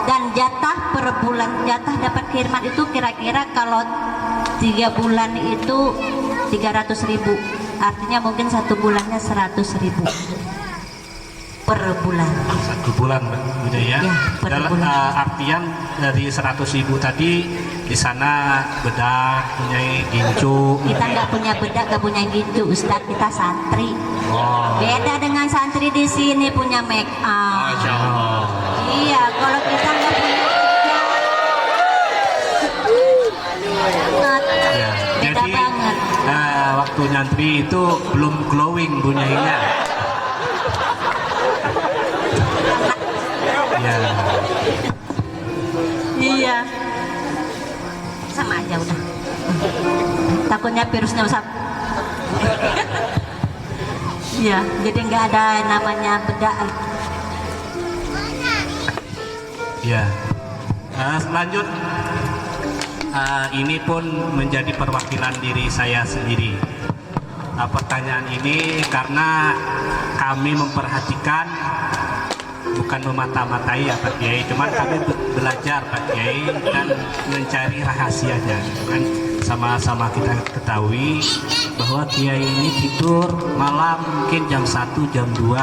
dan jatah per bulan, jatah dapat kiriman itu kira-kira kalau 3 bulan itu 300.000. Artinya mungkin 1 bulannya 100.000 per bulan. 1 bulan Bunda ya. Ya, per Dalam bulan. artian dari 100.000 tadi di sana bedak, punya gincu. Kita nggak punya bedak, nggak punya gitu, Ustadz, kita santri. Oh. Beda dengan santri di sini punya make up. Masya Allah. Iya, kalau kita nggak punya bedak, banget. Ya, Beda jadi banget. waktu nyantri itu belum glowing bunyainya. Ya. Iya, sama aja udah. Takutnya virusnya Ustadz. Iya, jadi nggak ada namanya bedak. Ya. Lanjut. Ini pun menjadi perwakilan diri saya sendiri. Pertanyaan ini karena kami memperhatikan, bukan memata-matai ya Pak Kiai, cuman kami belajar Pak Kiai dan mencari rahasianya. Kan sama-sama kita ketahui bahwa Kiai ini tidur malam mungkin jam 1, jam 2,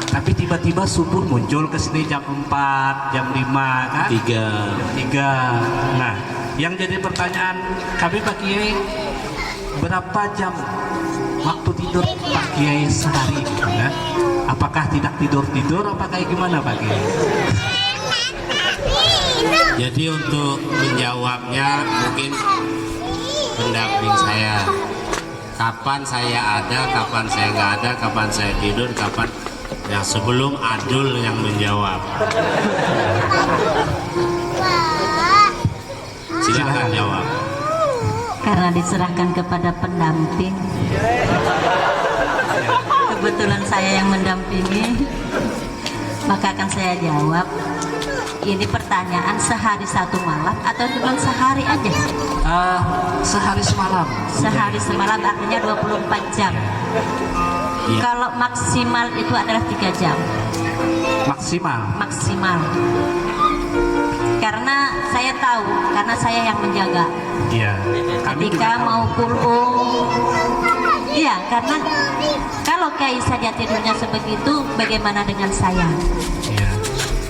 tapi tiba-tiba subuh muncul ke sini jam 4, jam 5 kan? 3. Jam 3. Nah, yang jadi pertanyaan kami Pak Kiai, berapa jam waktu tidur Pak Kiai sehari gitu ya? Apakah tidak tidur, apakah gimana Pak Kiai? Jadi untuk menjawabnya mungkin pendamping saya. Kapan saya ada, kapan saya nggak ada, kapan saya tidur, kapan. Yang sebelum Adul yang menjawab. Silakan jawab. Karena diserahkan kepada pendamping. Kebetulan saya yang mendampingi, maka akan saya jawab. Ini pertanyaan sehari 1 malam atau cuma sehari aja? Sehari semalam. Sehari semalam artinya 24 jam. Iya. Kalau maksimal itu adalah 3 jam. Maksimal. Karena saya tahu, karena saya yang menjaga. Iya. Kami Ketika juga mau kulum, iya, karena kalau Kiai saja tidurnya sebegitu, bagaimana dengan saya? Iya.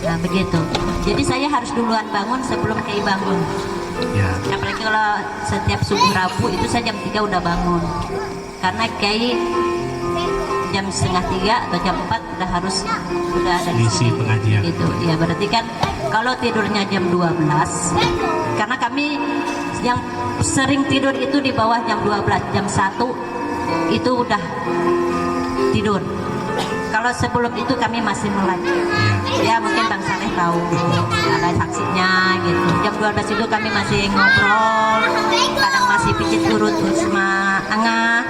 Nah begitu. Jadi saya harus duluan bangun sebelum Kiai bangun. Iya. Apalagi kalau setiap subuh Rabu itu saya jam 3 udah bangun. Karena Kiai jam 2:30 atau jam 4 udah ada di Isi sini. pengajian. Gitu. Ya berarti kan kalau tidurnya jam 12, karena kami yang sering tidur itu di bawah jam 12, jam 1 itu udah tidur. Kalau sebelum itu kami masih melek. Ya mungkin Bang Saleh tahu, ada saksinya gitu. Jam 12 itu kami masih ngobrol, kadang masih pijit urut sama Angah.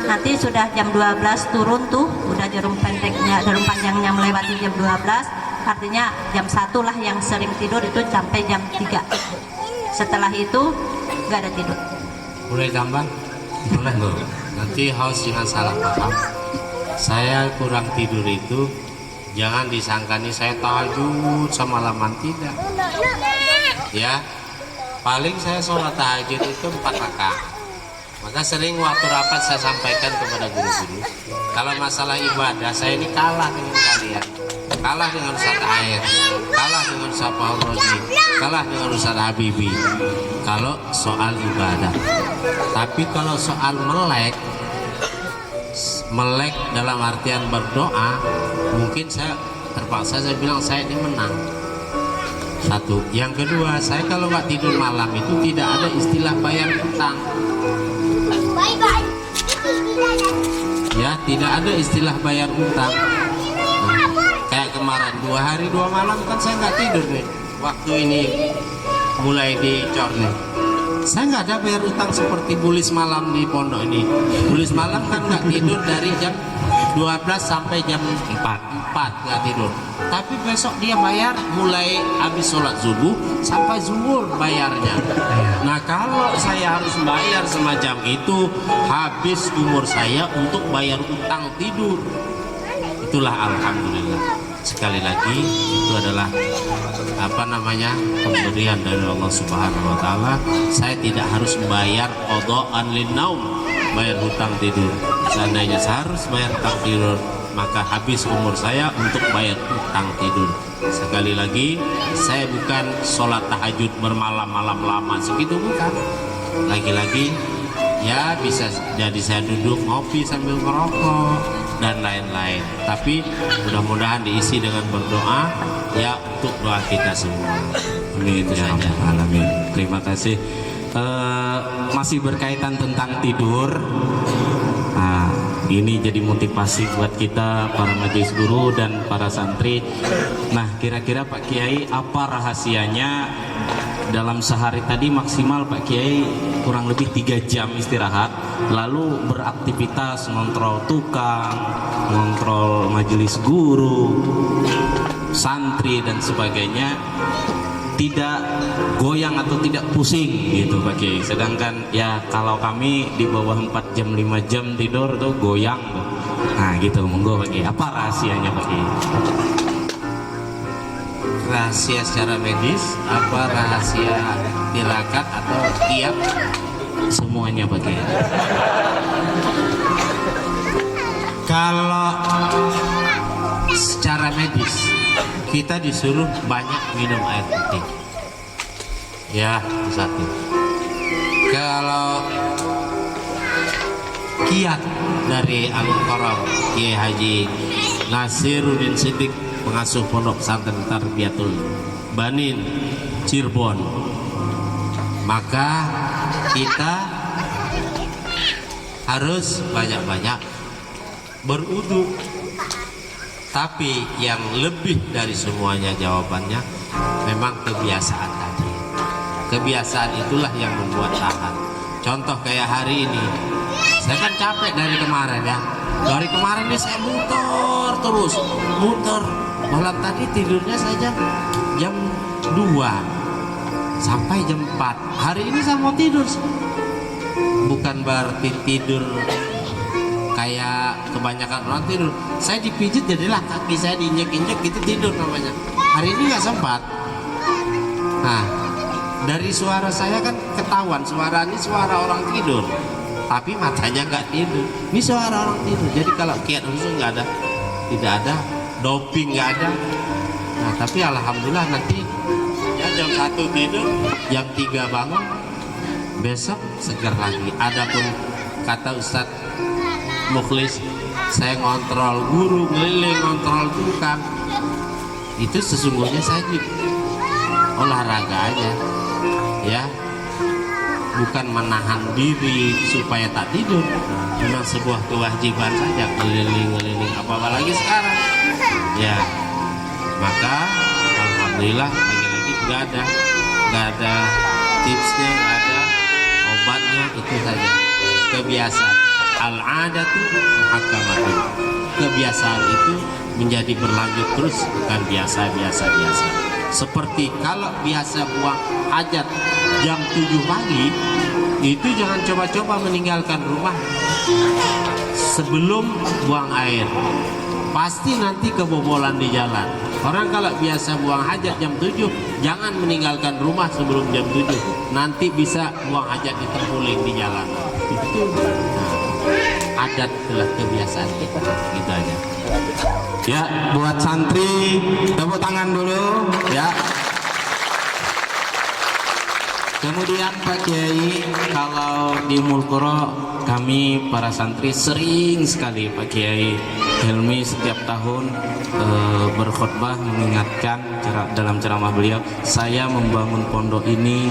Nanti sudah jam 12 turun tuh, udah jarum panjangnya melewati jam 12. Artinya jam 1 lah yang sering tidur itu sampai jam 3. Setelah itu nggak ada tidur. Boleh tambah? Boleh loh. Nanti host jangan salah paham. Saya kurang tidur itu jangan disangkani saya tahajud semalaman, tidak. Ya, paling saya sholat tahajud itu 4 rakaat. Maka sering waktu rapat saya sampaikan kepada guru-guru, kalau masalah ibadah saya ini kalah dengan kalian, kalah dengan Ustaz Air, kalah dengan Ustaz Fauroji, kalah dengan Ustaz Habibi kalau soal ibadah. Tapi kalau soal melek dalam artian berdoa, mungkin saya terpaksa saya bilang saya ini menang. Satu, yang kedua, saya kalau nggak tidur malam itu tidak ada istilah bayar utang. Ya, tidak ada istilah bayar utang. Kayak kemarin 2 hari 2 malam kan saya nggak tidur nih. Waktu ini mulai dicor nih. Saya nggak ada bayar utang seperti bulis malam di pondok ini. Bulis malam kan nggak tidur dari jam 12 sampai jam 4 nggak tidur. Tapi besok dia bayar mulai habis sholat subuh sampai zuhur bayarnya. Nah kalau saya harus bayar semacam itu, habis umur saya untuk bayar utang tidur. Itulah alhamdulillah. Sekali lagi itu adalah pemberian dari Allah Subhanahu wa taala. Saya tidak harus bayar qada'an lin-naum, bayar hutang tidur. Seandainya saya harus bayar hutang tidur, maka habis umur saya untuk bayar hutang tidur. Sekali lagi, saya bukan sholat tahajud bermalam-malam lama segitu, bukan. Lagi-lagi ya bisa jadi saya duduk ngopi sambil merokok dan lain-lain. Tapi mudah-mudahan diisi dengan berdoa ya untuk doa kita semua. Amin ya rabbal alamin. Terima kasih. Masih berkaitan tentang tidur. Nah, ini jadi motivasi buat kita para majelis guru dan para santri. Nah, kira-kira Pak Kiai apa rahasianya dalam sehari tadi maksimal Pak Kiai kurang lebih 3 jam istirahat, lalu beraktivitas ngontrol tukang, ngontrol majelis guru, santri dan sebagainya, tidak goyang atau tidak pusing gitu Pak Kiai. Sedangkan ya kalau kami di bawah 4 jam 5 jam tidur tuh goyang tuh. Nah gitu, monggo Pak Kiai, apa rahasianya Pak Kiai? Rahasia secara medis, apa rahasia tirakat atau tiap? Semuanya Pak Kiai. Kalau secara medis kita disuruh banyak minum air putih. Ya, satu. Kalau kiat dari Al-Qaram Kiai Haji Nasiruddin Siddiq, pengasuh pondok pesantren Tarbiyatul Banin Cirebon, maka kita harus banyak-banyak berwudu. Tapi yang lebih dari semuanya jawabannya memang kebiasaan tadi. Kebiasaan itulah yang membuat tahan. Contoh kayak hari ini, saya kan capek dari kemarin ya. Dari kemarin ini saya muter terus, muter. Malam tadi tidurnya saja jam 2 sampai jam 4. Hari ini saya mau tidur. Bukan berarti tidur kayak kebanyakan orang tidur. Saya dipijit jadilah kaki saya diinjek-injek gitu, tidur namanya. Hari ini nggak sempat. Nah, dari suara saya kan ketahuan suara ini suara orang tidur, tapi matanya nggak tidur. Ini suara orang tidur. Jadi kalau kiat khusus nggak ada, tidak ada, doping nggak ada. Nah, tapi alhamdulillah nanti ya jam 1 tidur, jam 3 bangun, besok segar lagi. Adapun kata Ustadz Mukhlis, saya ngontrol guru, keliling ngontrol tukang, itu sesungguhnya saya olahraga aja ya, bukan menahan diri supaya tak tidur. Memang sebuah kewajiban saja keliling-keliling, apalagi sekarang Ya, maka alhamdulillah lagi-lagi nggak ada tipsnya, nggak ada obatnya, itu saja kebiasaan. Al-adatu muhakkamatun. Kebiasaan itu menjadi berlanjut terus, bukan biasa. Seperti kalau biasa buang hajat jam 7 pagi, itu jangan coba-coba meninggalkan rumah sebelum buang air. Pasti nanti kebobolan di jalan. Orang kalau biasa buang hajat jam 7, jangan meninggalkan rumah sebelum jam 7. Nanti bisa buang hajat di tempuling di jalan. Itu adat adalah kebiasaan kita, gitu aja. Ya, buat santri tepuk tangan dulu ya. Kemudian Pak Kiai, kalau di Mulkuro kami para santri sering sekali Pak Kiai Helmi setiap tahun berkhutbah mengingatkan dalam ceramah beliau, saya membangun pondok ini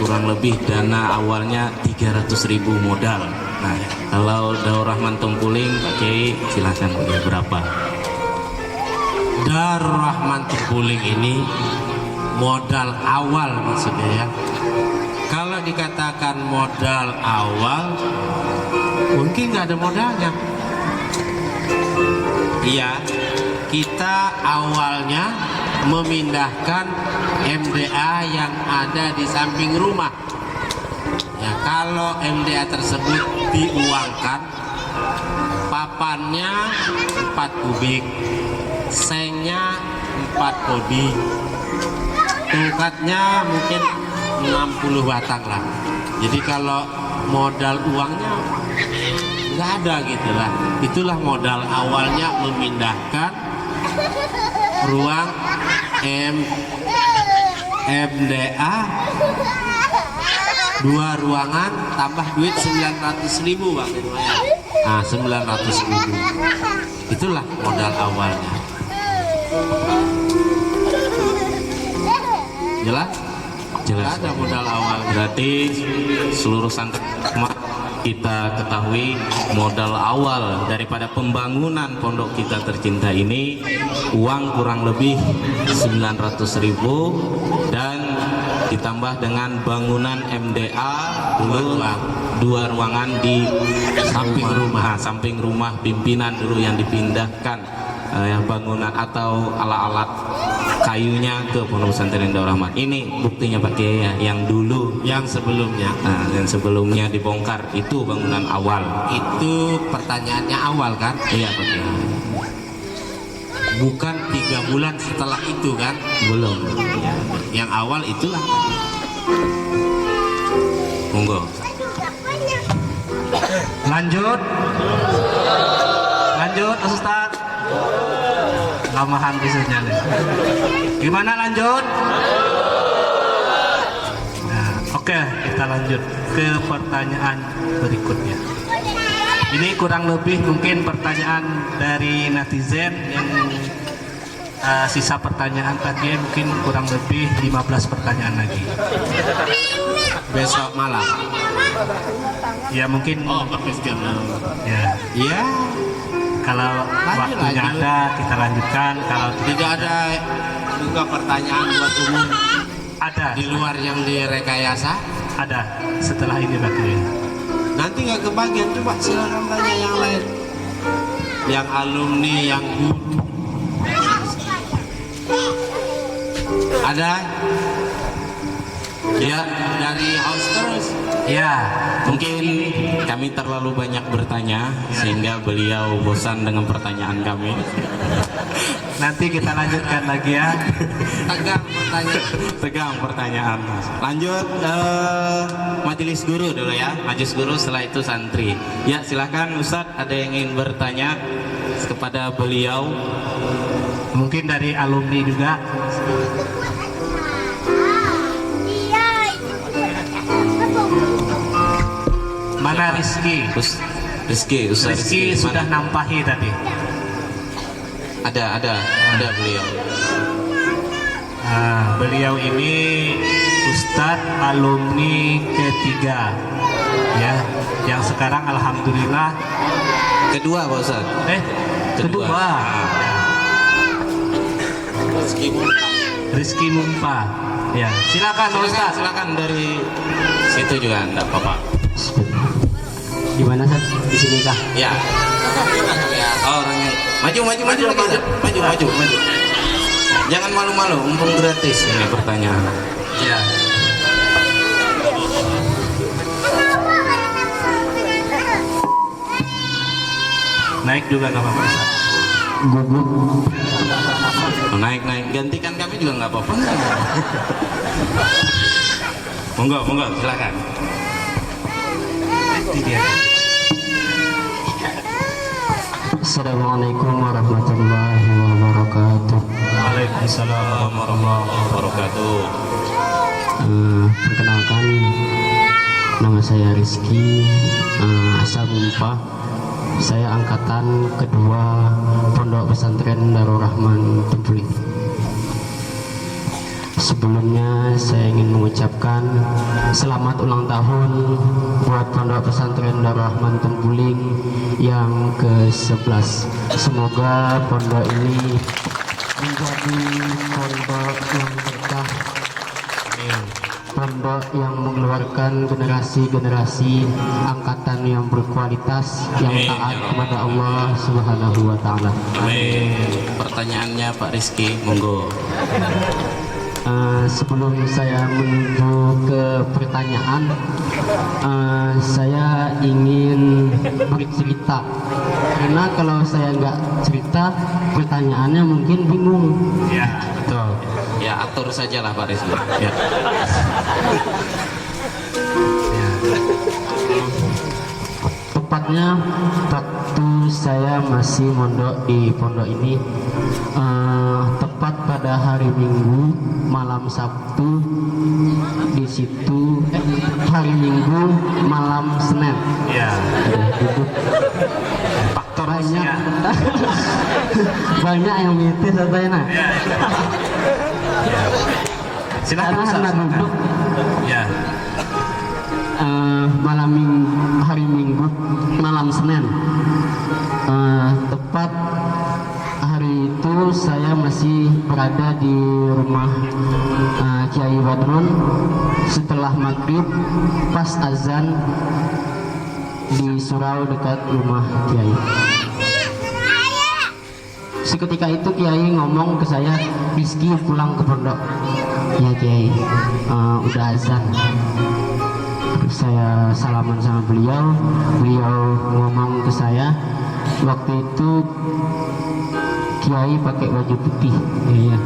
kurang lebih dana awalnya 300.000 modal. Nah, kalau Daur Rahman Tempuling Pak Kiai silahkan berapa? Darur Rahman Tempuling ini modal awal maksudnya ya. Kalau dikatakan modal awal, mungkin nggak ada modalnya. Iya, kita awalnya memindahkan MDA yang ada di samping rumah. Ya, kalau MDA tersebut diuangkan, papannya 4 kubik, sengnya 4 kodi, tukatnya mungkin 60 batang lah. Jadi kalau modal uangnya nggak ada gitu lah. Itulah modal awalnya memindahkan ruang MDA 2 ruangan tambah duit 900.000 Bang. Nah, 900.000. Itulah modal awalnya. Jelas? Jelas. Ada modal awal. Berarti seluruh santri kita ketahui modal awal daripada pembangunan pondok kita tercinta ini uang kurang lebih 900.000 dan ditambah dengan bangunan MDA dulu 2 ruangan di samping rumah pimpinan dulu yang dipindahkan bangunan atau alat-alat kayunya ke Pondok Pesantren Daur Rahman. Ini buktinya Pak Kiai ya, yang dulu, yang sebelumnya. nah, yang sebelumnya dibongkar itu bangunan awal. Itu pertanyaannya awal kan? Iya Pak Kiai. Bukan 3 bulan setelah itu kan? Belum. Ya, yang awal itulah. Monggo. Lanjut Ustaz. Lamahan bisanya nih. Gimana lanjut? Nah, oke, kita lanjut ke pertanyaan berikutnya. Ini kurang lebih mungkin pertanyaan dari netizen yang sisa pertanyaan tadi mungkin kurang lebih 15 pertanyaan lagi. Besok malam. Ya mungkin. Oh, habis jam. Ya. Iya. Kalau waktunya ada kita lanjutkan. Kalau Tidak ada juga pertanyaan buat umum ada di luar yang direkayasa. ada setelah ini Pak Kiai. Nanti nggak kebagian, coba silakan tanya yang lain. Yang alumni, yang guru. Ada? Ya, dari host terus. Ya, Mungkin kami terlalu banyak bertanya sehingga beliau bosan dengan pertanyaan kami. nanti kita lanjutkan lagi ya. Tegang pertanyaan. Tegang pertanyaan. Lanjut majelis guru dulu ya. Majelis guru setelah itu santri. Ya silakan Ustadz, ada yang ingin bertanya kepada beliau? Mungkin dari alumni juga. Mana Rizky? Rizky, Ustadz Rizky sudah mana? nampahi tadi. Ada beliau. Nah, beliau ini Ustadz alumni ketiga, ya, yang sekarang alhamdulillah Kedua Pak Ustadz. kedua. Rizky Mumpa. Ya, silakan Ustaz. Silakan dari situ juga enggak apa-apa. Di mana Ustaz? Di sini kah? Ya. Oh, orangnya. Maju lagi, Zat. Maju. Jangan malu-malu, mumpung gratis ini pertanyaan. Ya. Naik juga nggak apa-apa Ustaz. Naik. Gantikan kami juga nggak apa-apa. Monggo, silakan. Ini dia. Assalamualaikum warahmatullahi wabarakatuh. Waalaikumsalam warahmatullahi Wabarakatuh. Perkenalkan, nama saya Rizky, asal Mumpa. Saya angkatan kedua Pondok Pesantren Darul Rahman Tempuling. Sebelumnya saya ingin mengucapkan selamat ulang tahun buat Pondok Pesantren Darul Rahman Tempuling yang ke-11. Semoga pondok ini menjadi pondok yang berkah, pondok yang mengeluarkan generasi-generasi angkatan yang berkualitas, yang taat kepada Allah Subhanahu wa taala. Pertanyaannya Pak Rizky, monggo. Sebelum saya menuju ke pertanyaan, saya ingin bercerita, karena kalau saya nggak cerita pertanyaannya mungkin bingung. Ya, betul. Ya, atur sajalah Pak Rizky. Ya. Tepatnya waktu saya masih mondok di pondok ini, tepat pada hari Minggu malam Sabtu, di situ hari Minggu malam Senin. Ya. Duduk Faktor banyak usia. banyak yang mitis katanya. Silakan Ustaz. Karena duduk Ya. malam hari Minggu malam Senin, tepat hari itu saya masih berada di rumah Kiai Badrun. Setelah maghrib, pas azan di surau dekat rumah Kiai. Seketika itu Kiai ngomong ke saya, "Rizky, pulang ke pondok." "Ya Kiai, udah azan." Saya salaman sama beliau ngomong ke saya, waktu itu Kiai pakai baju putih, ya,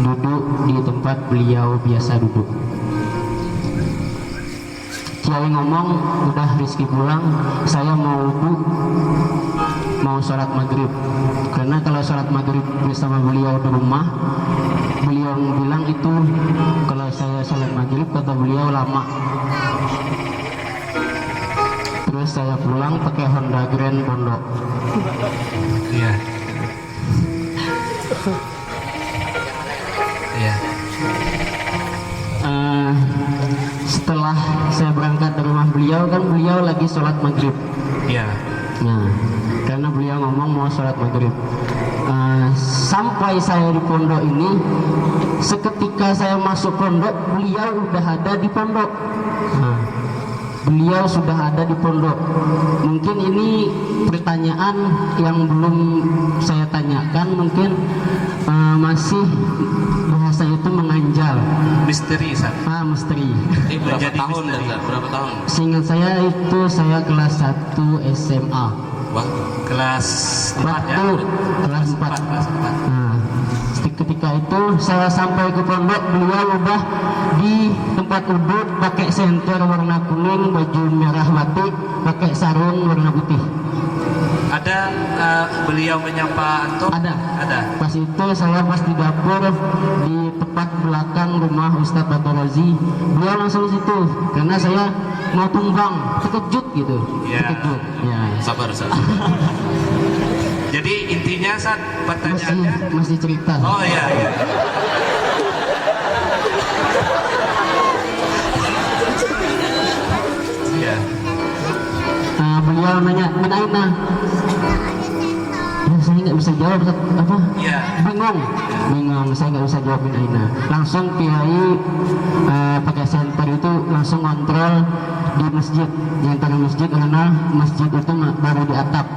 duduk di tempat beliau biasa duduk. Kiai ngomong, "Udah Rizky pulang, saya mau wudu, mau sholat maghrib." Karena kalau sholat maghrib bersama beliau di rumah, beliau bilang itu kalau saya sholat maghrib, kata beliau, lama. Terus saya pulang pakai Honda Grand Pondok. Iya. Iya. Setelah saya berangkat dari rumah beliau, kan beliau lagi sholat maghrib. Iya. Nah, karena beliau ngomong mau sholat maghrib. Sampai saya di pondok ini, seketika saya masuk pondok, beliau udah ada di pondok. Nah, beliau sudah ada di pondok. Mungkin ini pertanyaan yang belum saya tanyakan, mungkin masih bahasa itu menganjal. Misteri Ustaz. Misteri. Berapa Menjadi tahun misteri. Ustaz? Berapa tahun? Seingat saya itu saya kelas 1 SMA. Wah, Kelas 4 ya. Waktu kelas 4. Kelas 4. Nah, ketika itu saya sampai ke pondok, beliau udah di tempat duduk pakai senter warna kuning, baju merah batik, pakai sarung warna putih. Ada beliau menyapa antum? Ada. Ada. Pas itu saya pas di dapur di tepat belakang rumah Ustadz Batul Razi, beliau langsung situ karena saya mau tumbang, terkejut gitu. Ya. Terkejut. Ya. sabar. Jadi intinya saat pertanyaannya. Masih cerita. Oh iya. Iya. Iya. Beliau nanya, "Min aina?" Ya, saya nggak bisa jawab apa? Iya. Bingung, saya nggak bisa jawabin Aina. Langsung Kiai pakai center itu langsung kontrol di masjid, di antara masjid karena masjid itu baru di atap,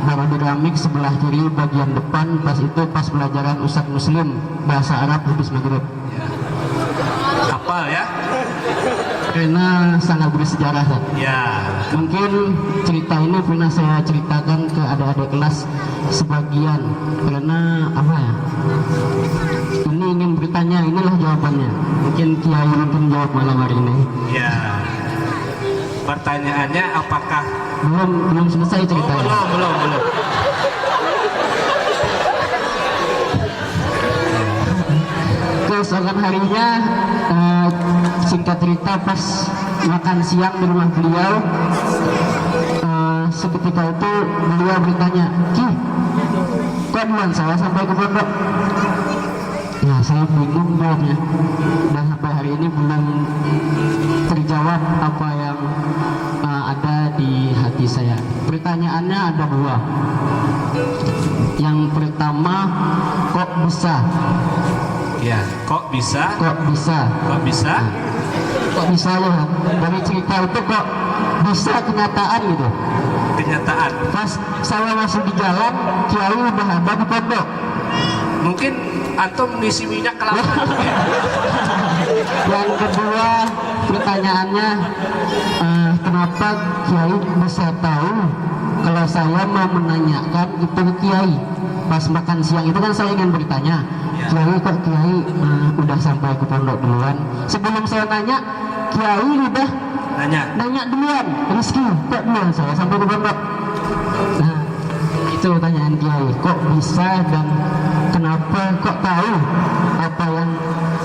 baru di keramik sebelah kiri bagian depan. Pas itu pas pelajaran Ustadz Muslim bahasa Arab habis maghrib. Hafal ya? Karena sangat bersejarah Ustaz. Ya. Mungkin cerita ini pernah saya ceritakan ke adik-adik kelas sebagian karena apa ya, ini ingin bertanya, inilah jawabannya. Mungkin Kiai mungkin jawab malam hari ini. Ya. Pertanyaannya apakah Belum selesai ceritanya. belum. Keesokan harinya singkat cerita pas makan siang di rumah beliau, seketika itu beliau bertanya, Ki, kok duluan saya sampai ke pondok? Ya saya bingung jawabnya, dan sampai hari ini belum terjawab apa yang ada di hati saya. Pertanyaannya ada dua. Yang pertama, kok bisa? ya, kok bisa? Kok bisa? Kok bisa? Kok bisa ya? Dari cerita itu kok bisa kenyataan gitu. Kenyataan. Pas saya masih di jalan, Kiai udah ada di pondok. Mungkin antum ngisi minyak kelapa. Yang kedua pertanyaannya, kenapa Kiai bisa tahu kalau saya mau menanyakan itu ke Kiai? Pas makan siang itu kan saya ingin bertanya, Kiai kok Kiai udah sampai ke pondok duluan? Sebelum saya nanya, Kiai udah nanya duluan, Rizky kok duluan saya sampai ke pondok? Nah, itu pertanyaan Kiai, kok bisa dan kenapa, kok tahu apa yang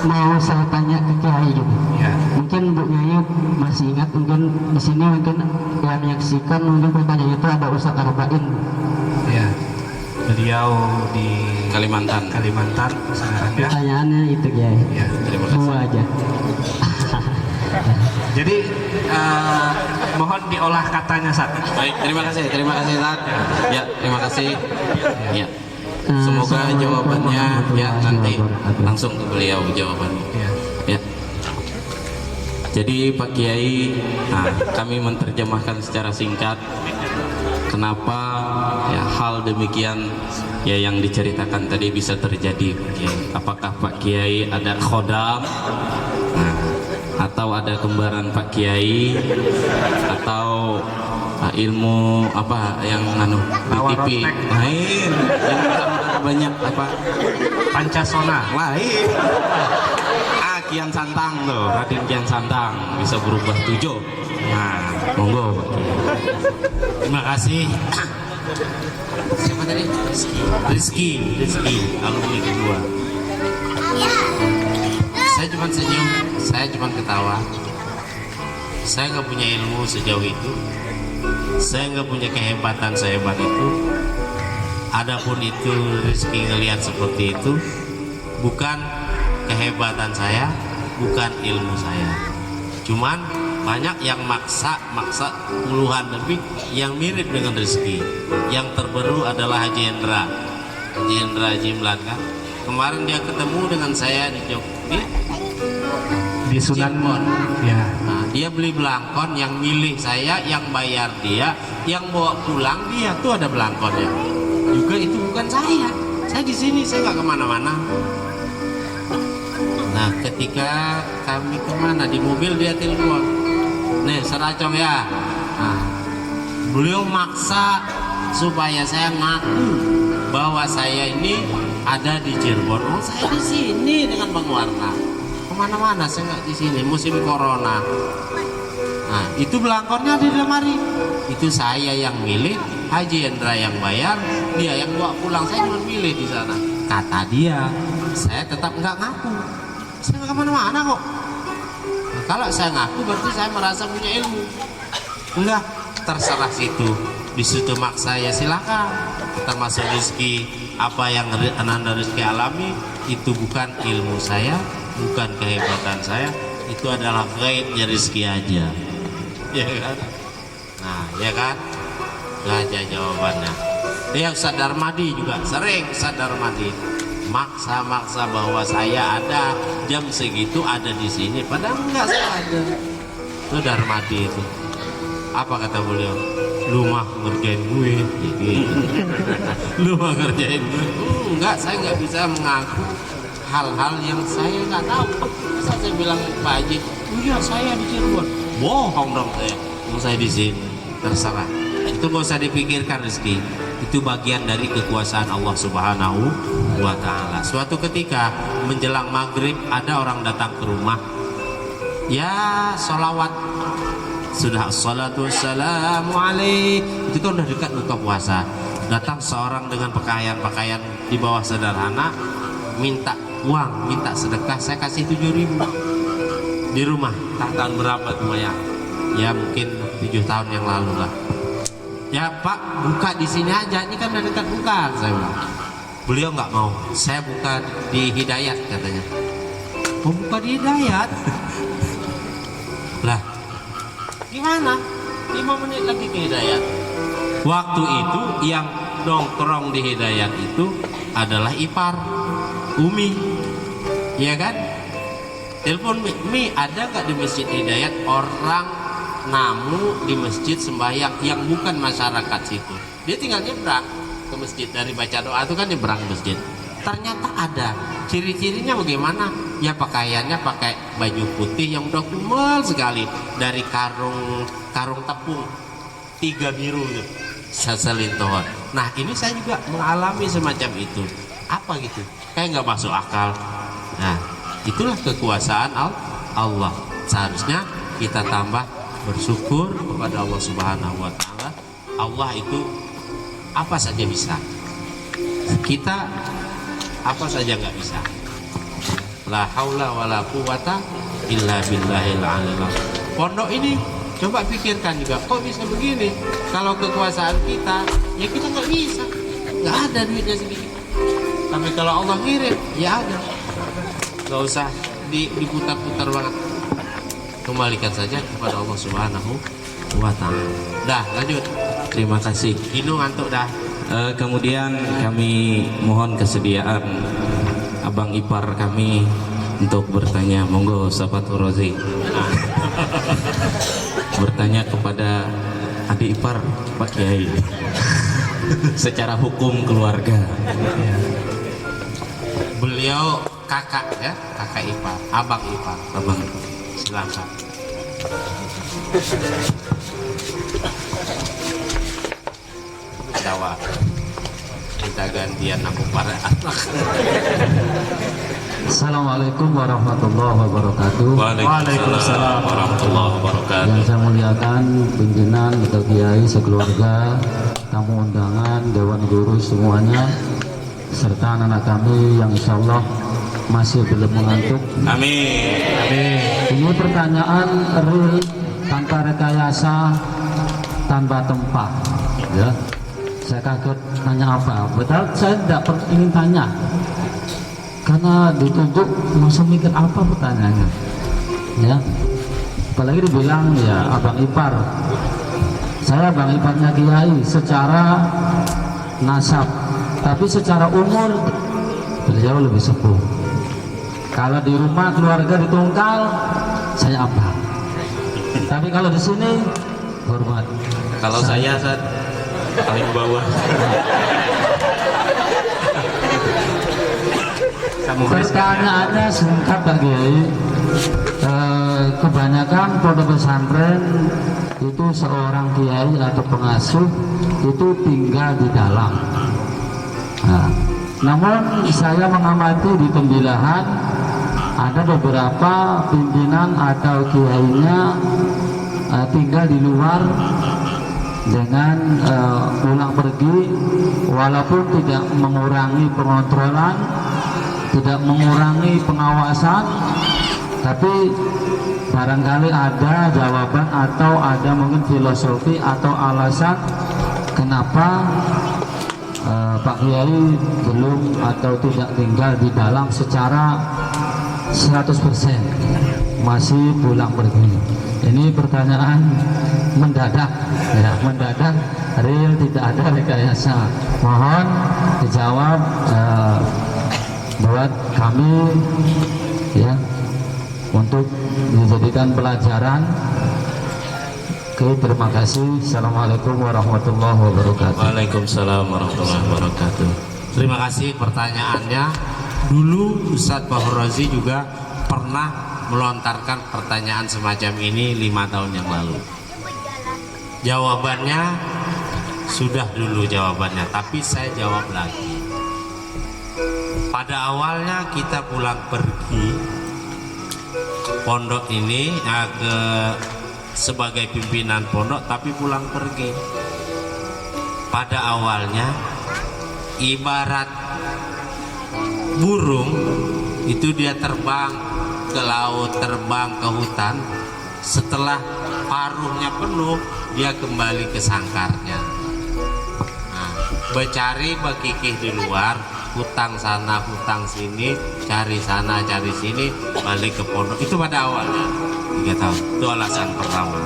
mau saya tanya ke Kiai gitu. Ya. Mungkin Bu Nyai masih ingat, mungkin di sini mungkin yang menyaksikan mungkin pertanyaan itu ada Ustadz Arba'in. Ya. Beliau di Kalimantan. sekarang ya. Pertanyaannya itu Kiai. Ya. Terima kasih. Dua aja. Jadi mohon diolah katanya satu. Baik, terima kasih Ustaz. Ya, terima kasih. Ya. Semoga Assalamualaikum jawabannya ya warahmatullahi nanti wabarakatuh. langsung ke beliau jawabannya. Ya. Ya. Jadi Pak Kiai, kami menerjemahkan secara singkat kenapa ya hal demikian ya yang diceritakan tadi bisa terjadi Pak Kiai. Apakah Pak Kiai ada khodam? Atau ada kembaran Pak Kiai, atau ilmu apa yang di TV lain yang banyak apa Pancasona. lain. Kian Santang tuh, Raden Kian Santang bisa berubah 7. Nah, monggo Pak Kiai. Terima kasih. Siapa tadi? Rizky alumni kedua. Saya cuma senyum, saya cuma ketawa. Saya nggak punya ilmu sejauh itu, saya nggak punya kehebatan sehebat itu. Adapun itu Rizky ngelihat seperti itu, bukan kehebatan saya, bukan ilmu saya. Cuman banyak yang maksa puluhan lebih yang mirip dengan Rizky. Yang terbaru adalah Haji Hendra Jimlan kan. Kemarin dia ketemu dengan saya di Sunan. Cirebon. Ya. Nah, dia beli belangkon, yang milih saya, yang bayar dia, yang bawa pulang dia tuh ada belangkonnya. Juga itu bukan saya. Saya di sini, saya nggak kemana-mana. Nah, ketika kami kemana di mobil dia telepon, nih Seracong ya. Nah, beliau maksa supaya saya ngaku bahwa saya ini ada di Cirebon. Oh, saya di sini dengan Bang Warna. Kemana-mana saya nggak di sini, musim corona. Nah, itu belangkonnya di lemari. Itu saya yang milih, Haji Hendra yang bayar, dia yang bawa pulang. Saya cuma milih di sana. Kata dia, saya tetap nggak ngaku. Saya nggak kemana-mana kok. Nah, kalau saya ngaku berarti saya merasa punya ilmu. Enggak, terserah situ. Di situ maksa ya silakan. Termasuk Rizky, apa yang Ananda Rizky alami itu bukan ilmu saya, bukan kehebatan saya, itu adalah gaibnya Rizky aja. Ya kan? Nah, ya kan? Gak aja jawabannya. Yang sadar madi juga sering sadar madi, maksa-maksa bahwa saya ada jam segitu ada di sini, padahal enggak saya ada. Itu Darmadi itu. Apa kata beliau? Lu mah ngerjain gue, gitu. Lu mah ngerjain gue. Enggak, saya nggak bisa mengaku hal-hal yang saya nggak tahu. Masa saya bilang Pak Haji, iya saya di Cirebon. Bohong dong saya di sini. Terserah. Itu nggak usah dipikirkan rezeki. Itu bagian dari kekuasaan Allah Subhanahu wa Ta'ala. Suatu ketika menjelang maghrib ada orang datang ke rumah, ya sholawat, sudah salatu wassalamu alaih, itu kan udah dekat buka puasa. Datang seorang dengan pakaian di bawah sederhana, minta uang, minta sedekah, saya kasih 7.000 di rumah. Tahun berapa tuh ya mungkin 7 tahun yang lalu lah. Ya Pak, buka di sini aja, ini kan udah dekat buka, saya bilang. Beliau nggak mau, saya buka di Hidayat katanya. Mau buka di Hidayat? Lah, gimana? 5 menit lagi ke Hidayat. Waktu itu yang nongkrong di Hidayat itu adalah ipar Umi, iya kan? Telepon Mi, ada nggak di Masjid Hidayat orang namu di masjid sembahyang yang bukan masyarakat situ? Dia tinggal nyebrang ke masjid, dari baca doa itu kan nyebrang masjid. Ternyata ada. Ciri-cirinya bagaimana? Ya pakaiannya pakai baju putih yang udah kumel sekali, dari karung tepung 3 biru itu selintohon. Nah ini saya juga mengalami semacam itu. Apa gitu? Kayak nggak masuk akal. Nah itulah kekuasaan Allah. Seharusnya kita tambah bersyukur kepada Allah Subhanahu wa Ta'ala. Allah itu apa saja bisa, kita apa saja nggak bisa. La haula wala quwata illa billahil aliyil. Pondok ini coba pikirkan juga, kok bisa begini? Kalau kekuasaan kita, ya kita nggak bisa, nggak ada duitnya sedikit. Tapi kalau Allah ngirim, ya ada. Nggak usah diputar-putar banget. Kembalikan saja kepada Allah Subhanahu wa Ta'ala. Dah, lanjut. Terima kasih. Hinu ngantuk dah. Kemudian kami mohon kesediaan abang ipar kami untuk bertanya. Monggo Sahabatul Rozi bertanya kepada adik ipar Pak Kiai secara hukum keluarga. Beliau kakak ya, kakak ipar, abang ipar. Abang, silakan. Jawab. Kita gantian aku para anak. Assalamualaikum warahmatullahi wabarakatuh. Waalaikumsalam warahmatullahi wabarakatuh. Yang saya muliakan pimpinan atau kiai sekeluarga, tamu undangan, dewan guru semuanya, serta anak-anak kami yang insya Allah masih belum mengantuk. Amin. Amin. Ini pertanyaan real, tanpa rekayasa, tanpa tempat. Ya, saya kaget nanya apa. Padahal saya tidak ingin tanya, karena ditunjuk langsung mikir apa pertanyaannya. Ya, apalagi dibilang ya abang ipar. Saya abang iparnya kiai secara nasab, tapi secara umur beliau lebih sepuh. Kalau di rumah keluarga ditungkal, saya abang. Tapi kalau di sini hormat. kalau saya saat paling bawah. Pertanyaannya singkat Pak Kiai. Kebanyakan pondok pesantren itu seorang kiai atau pengasuh itu tinggal di dalam. Nah, namun saya mengamati di Tembilahan ada beberapa pimpinan atau kiainya tinggal di luar dengan pulang pergi, walaupun tidak mengurangi pengontrolan, tidak mengurangi pengawasan, tapi barangkali ada jawaban atau ada mungkin filosofi atau alasan kenapa Pak Kiai belum atau tidak tinggal di dalam secara 100%. masih pulang pergi. Ini pertanyaan mendadak, ya, mendadak, real, tidak ada rekayasa. Mohon dijawab buat kami, ya, untuk dijadikan pelajaran. Oke, terima kasih. Assalamualaikum warahmatullahi wabarakatuh. Waalaikumsalam warahmatullahi wabarakatuh. Terima kasih pertanyaannya. Dulu Ustadz Fahru Razi juga pernah melontarkan pertanyaan semacam ini 5 tahun yang lalu. Jawabannya sudah dulu jawabannya, tapi saya jawab lagi. Pada awalnya kita pulang pergi pondok ini sebagai pimpinan pondok, tapi pulang pergi. Pada awalnya ibarat burung itu, dia terbang ke laut, terbang ke hutan. Setelah paruhnya penuh, dia kembali ke sangkarnya. Nah, bercari berkikih di luar, hutang sana hutang sini, cari sana cari sini, balik ke pondok. Itu pada awalnya 3 tahun. Itu alasan pertama.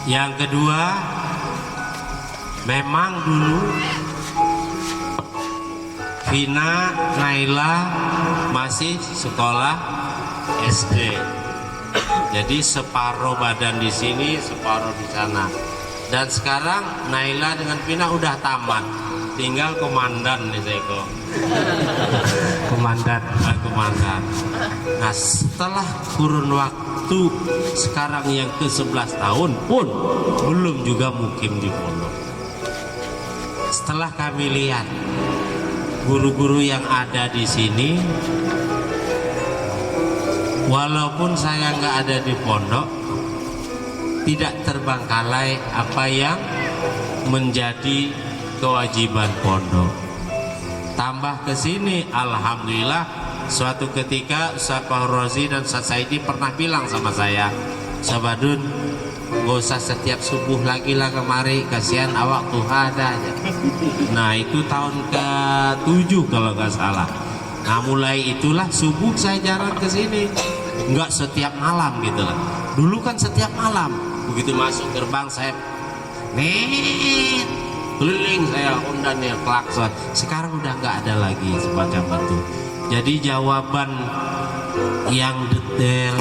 Yang kedua, memang dulu Vina, Naila masih sekolah SD. Jadi separuh badan di sini, separuh di sana. Dan sekarang Naila dengan Vina udah tamat, tinggal komandan nih Seko. Komandan. Komandan. Nah, setelah kurun waktu sekarang yang ke-11 tahun pun belum juga mukim di pondok. Setelah kami lihat guru-guru yang ada di sini, walaupun saya nggak ada di pondok, tidak terbengkalai apa yang menjadi kewajiban pondok. Tambah ke sini, alhamdulillah, suatu ketika Ustaz Fahru Razi dan Ustaz Saidi pernah bilang sama saya, Sabadun, gak usah setiap subuh lagi lah kemari, kasihan awak tuh ada aja. Nah, itu tahun ke-7 kalau nggak salah. Nah, mulai itulah subuh saya jarang ke sini, nggak setiap malam gitu lah. Dulu kan setiap malam, begitu masuk gerbang saya keliling, saya undannya klakson. Sekarang udah nggak ada lagi semacam itu. Jadi jawaban yang detail,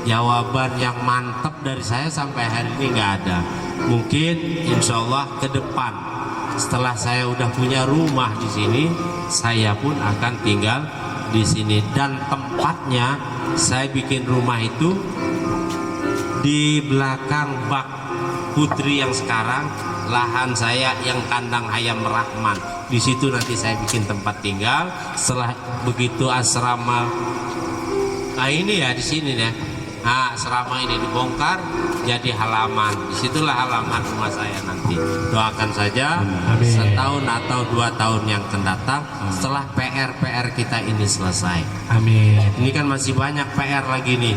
jawaban yang mantap dari saya sampai hari ini nggak ada. Mungkin insya Allah ke depan setelah saya udah punya rumah di sini, saya pun akan tinggal di sini. Dan tempatnya saya bikin rumah itu di belakang bak Putri yang sekarang, lahan saya yang kandang ayam Rahman. Di situ nanti saya bikin tempat tinggal. Setelah begitu asrama, nah ini ya di sini ya. Nah, asrama ini dibongkar jadi halaman. Disitulah halaman rumah saya nanti. Doakan saja setahun atau 2 tahun yang akan datang setelah PR kita ini selesai. Amin. Ini kan masih banyak PR lagi nih.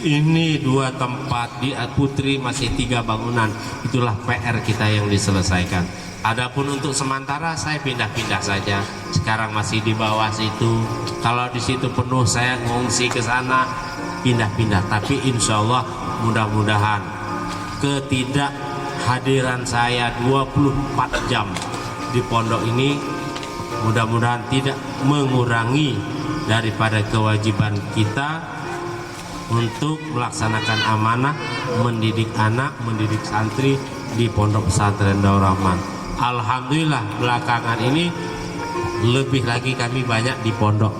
Ini 2 tempat, di Putri masih 3 bangunan. Itulah PR kita yang diselesaikan. Adapun untuk sementara saya pindah-pindah saja. Sekarang masih di bawah situ. Kalau di situ penuh saya ngungsi ke sana, pindah-pindah. Tapi insya Allah mudah-mudahan ketidakhadiran saya 24 jam di pondok ini mudah-mudahan tidak mengurangi daripada kewajiban kita untuk melaksanakan amanah mendidik anak, mendidik santri di Pondok Pesantren Daur Rahman. Alhamdulillah belakangan ini lebih lagi kami banyak di pondok,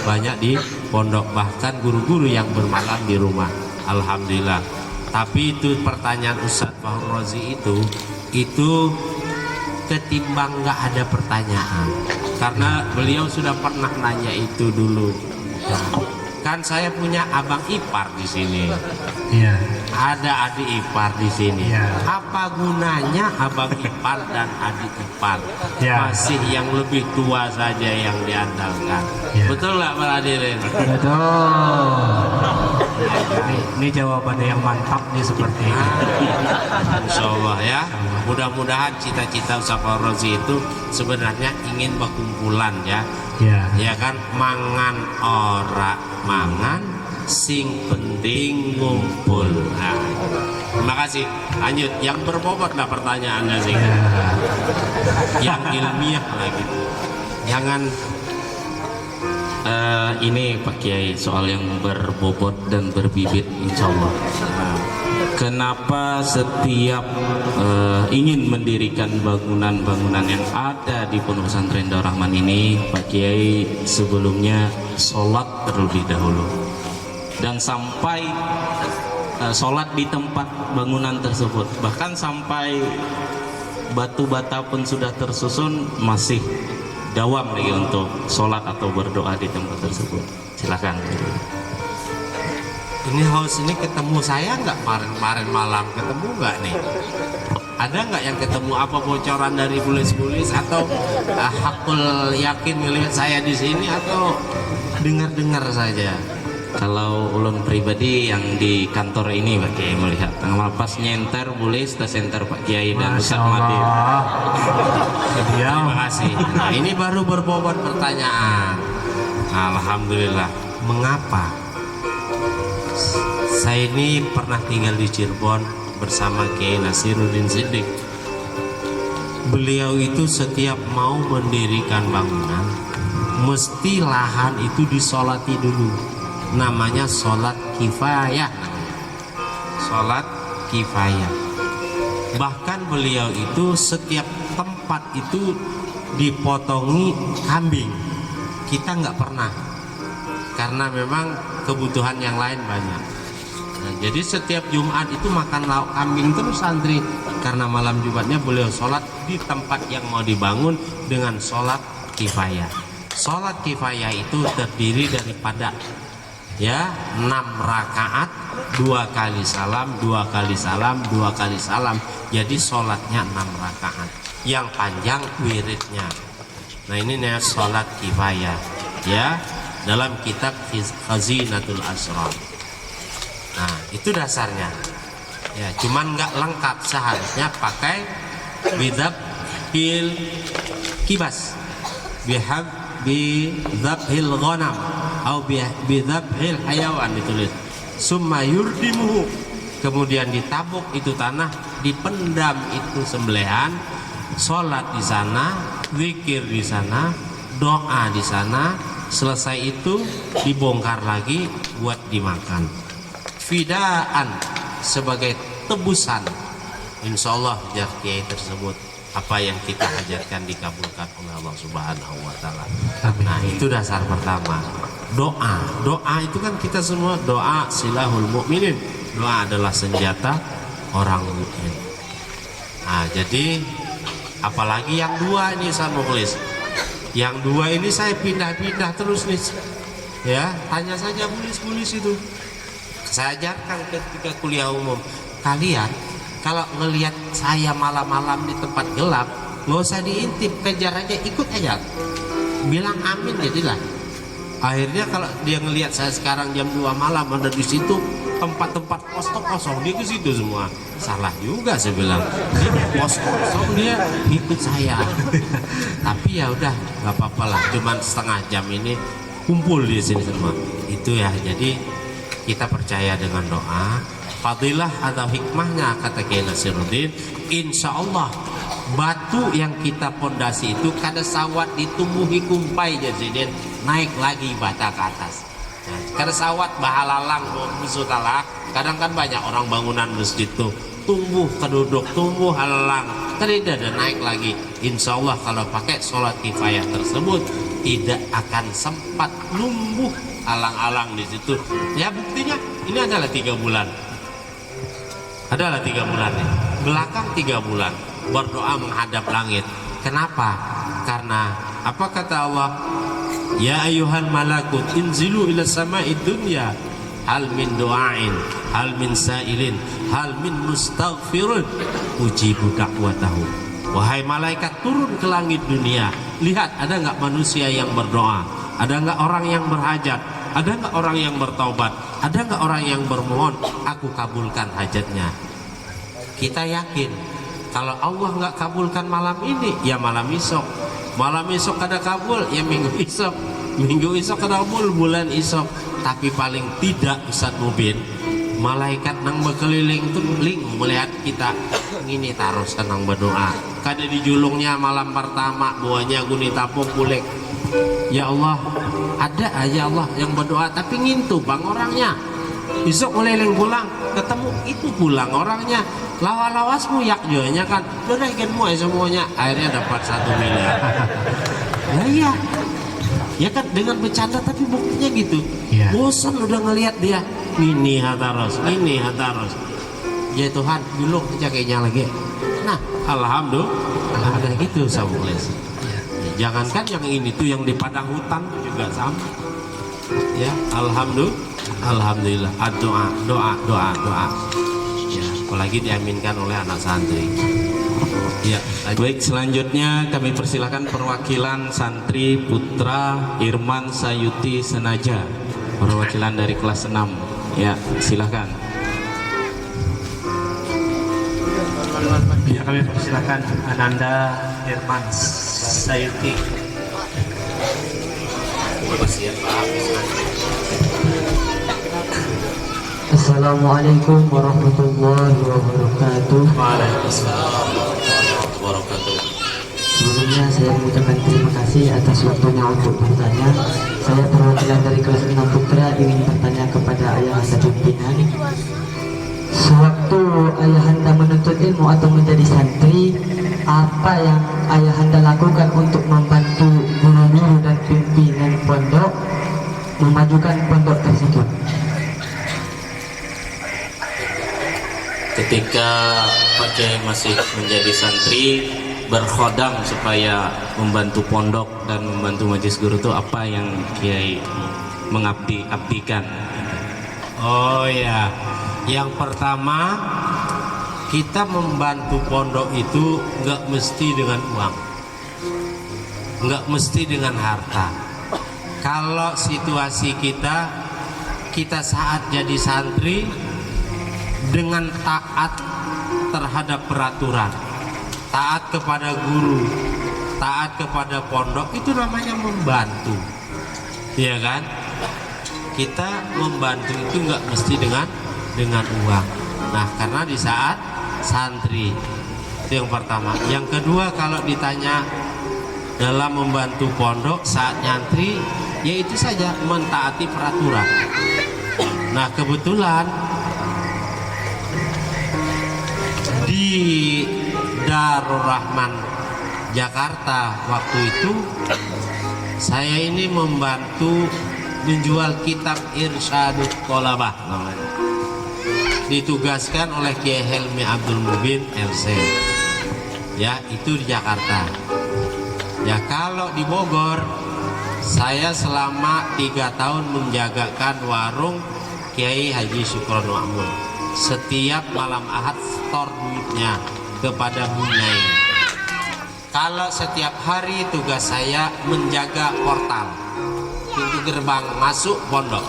banyak di pondok, bahkan guru-guru yang bermalam di rumah. Alhamdulillah. Tapi itu pertanyaan Ustadz Fahru Razi itu ketimbang nggak ada pertanyaan, karena beliau sudah pernah nanya itu dulu. Kan saya punya abang ipar di sini. Iya. Ada adik ipar di sini. Ya. Apa gunanya abang ipar dan adik ipar? Ya. Masih yang lebih tua saja yang diandalkan. Ya. Betul nggak Pak Hadirin? Ini jawabannya yang mantap nih seperti ini. Insya Allah ya. Mudah-mudahan cita-cita Ustaz Fahru Razi itu sebenarnya ingin berkumpulan ya. Ya. Ya kan, mangan ora mangan, sing penting ngumpul. Nah, terima kasih. Lanjut, yang berbobot lah pertanyaannya sih. Yang ilmiah lagi. Jangan ini Pak Kiai soal yang berbobot dan berbibit insya Allah. Kenapa setiap ingin mendirikan bangunan-bangunan yang ada di Pondok Pesantren Darul Rahman ini, Pak Kiai sebelumnya sholat terlebih dahulu, dan sampai sholat di tempat bangunan tersebut, bahkan sampai batu bata pun sudah tersusun masih dawam lagi untuk sholat atau berdoa di tempat tersebut. Silakan. ini house ini ketemu saya nggak kemarin malam, ketemu nggak nih? Ada nggak yang ketemu, apa bocoran dari bulis-bulis atau hakul yakin melihat saya di sini atau dengar-dengar saja? Kalau ulun pribadi yang di kantor ini Pak Kiai melihat pas nyenter bulis tas center Pak Kiai dan Ustaz Madin. Terima kasih. Nah, ini baru berbobot pertanyaan. Alhamdulillah. Mengapa? Saya ini pernah tinggal di Cirebon bersama Kiai Nasiruddin Siddiq. Beliau itu setiap mau mendirikan bangunan mesti lahan itu disolati dulu. Namanya sholat kifayah. Sholat kifayah. Bahkan beliau itu setiap tempat itu dipotongi kambing. Kita nggak pernah, karena memang kebutuhan yang lain banyak. Nah, jadi setiap Jumat itu makan lauk kambing terus santri, karena malam Jumatnya beliau sholat di tempat yang mau dibangun dengan sholat kifayah. Sholat kifayah itu terdiri daripada 6 rakaat, 2 kali salam, 2 kali salam, 2 kali salam. Jadi sholatnya 6 rakaat. Yang panjang wiridnya. Nah, ini namanya sholat kifayah, ya, dalam kitab Khazinatul Asrar. Nah, itu dasarnya. Ya, cuman nggak lengkap, seharusnya pakai bidhabhil kibas, bidhabhil ghanam, atau bidhabhil hayawan ditulis. Summa yurdimuhu, kemudian ditabuk itu tanah, dipendam itu sembelihan, sholat di sana, zikir di sana, doa di sana. Selesai itu dibongkar lagi buat dimakan. Fidaan, sebagai tebusan. Insya Allah jar kiai tersebut, apa yang kita ajarkan dikabulkan oleh Allah Subhanahu wa Ta'ala. Nah, itu dasar pertama. Doa itu kan kita semua doa silahul mukminin. Doa adalah senjata orang mukmin. Nah, jadi apalagi yang dua ini Ustaz Mukhlis. Yang dua ini saya pindah-pindah terus nih. Ya, tanya saja bulis-bulis itu. Saya ajarkan ketika kuliah umum. Kalian kalau ngelihat saya malam-malam di tempat gelap, nggak usah diintip, kejar aja, ikut aja. Bilang amin jadilah. Akhirnya kalau dia ngelihat saya sekarang jam 2 malam ada di situ, tempat-tempat pos kosong, dia ke situ semua. Salah juga saya bilang. Dia pos kosong, dia ikut saya. Tapi ya udah, nggak apa-apa lah. Cuman setengah jam ini kumpul di sini semua. Itu ya. Jadi kita percaya dengan doa. Fadilah atau hikmahnya kata Kiai Nasiruddin, insya Allah batu yang kita pondasi itu kada sawat ditumbuhi kumpai jadi naik lagi bata ke atas. Nah, kada sawat bahalalang musuh kalah. Kadang kan banyak orang bangunan masjid tuh tumbuh keduduk, tumbuh halalang, tidak ada naik lagi. Insya Allah kalau pakai sholat kifayah tersebut tidak akan sempat numbuh alang-alang di situ. Ya buktinya ini adalah 3 bulan. Adalah 3 bulan nih. Belakang 3 bulan berdoa menghadap langit. Kenapa? Karena apa kata Allah? Ya ayyuhal malakut inzilu ila sama'id dunya hal min du'ain hal min sa'ilin hal min mustaghfirun ujibu da'watahu. Wahai malaikat, turun ke langit dunia, lihat ada nggak manusia yang berdoa, ada nggak orang yang berhajat, ada nggak orang yang bertaubat, ada nggak orang yang bermohon, aku kabulkan hajatnya. Kita yakin kalau Allah nggak kabulkan malam ini, ya malam esok. Malam esok kada kabul, ya minggu esok. Minggu esok kada kabul, bulan esok. tapi paling tidak Ustadz Mubin, malaikat nang berkeliling tuh ling melihat kita ngini terus nang berdoa. Kada di julungnya malam pertama buahnya guni tapung kulek. Ya Allah, ada aja Allah yang berdoa tapi ngintu bang orangnya. Besok keliling pulang ketemu itu pulang orangnya. Lawas-lawasmu yak jonya kan. Udah ikanmu semuanya. Akhirnya dapat 1 miliar. Nah iya. Ya kan dengan bercanda tapi buktinya gitu. Iya. Bosan udah ngelihat dia. Ini hataros, ini hataros. Ya Tuhan, julung jakainya lagi. Nah, alhamdulillah ada gitu samules. Jangankan yang ini tuh yang di padang hutan juga sama. Ya, alhamdulillah. Doa. Ya, apalagi diaminkan oleh anak santri. Ya, baik, selanjutnya kami persilakan perwakilan santri Putra Irman Sayuti Senaja, perwakilan dari kelas 6. Ya, silakan. Ya, kami persilakan Ananda Irman Sayuti. Assalamualaikum warahmatullahi wabarakatuh. Waalaikumsalam wabarakatuh. Sebelumnya saya mengucapkan terima kasih atas waktunya untuk bertanya. Saya perwakilan dari kelas 6 Putra ingin bertanya kepada Ayahanda pimpinan. Sewaktu Ayahanda menuntut ilmu atau menjadi santri, apa yang Ayahanda lakukan untuk membantu guru-guru dan pimpinan pondok memajukan pondok tersebut? Ketika Pak Kiai masih menjadi santri, berkhodam supaya membantu pondok dan membantu majelis guru itu apa yang Kiai abdikan? Oh ya, yang pertama kita membantu pondok itu nggak mesti dengan uang, nggak mesti dengan harta. Kalau situasi kita saat jadi santri dengan taat terhadap peraturan, taat kepada guru, taat kepada pondok, itu namanya membantu, ya kan? Kita membantu itu nggak mesti dengan uang. Nah, karena di saat santri itu yang pertama. Yang kedua, kalau ditanya dalam membantu pondok saat nyantri, yaitu saja mentaati peraturan. Nah, kebetulan di Darul Rahman Jakarta waktu itu saya ini membantu menjual kitab Irsyadut Tholabah namanya. Ditugaskan oleh Kiai Helmi Abdul Mubin LC. Ya, itu di Jakarta. Ya, kalau di Bogor saya selama 3 tahun menjagakan warung Kiai Haji Syukron Ma'mun. Setiap malam Ahad setor duitnya kepada Bunyai. Kalau setiap hari tugas saya menjaga portal pintu gerbang masuk pondok.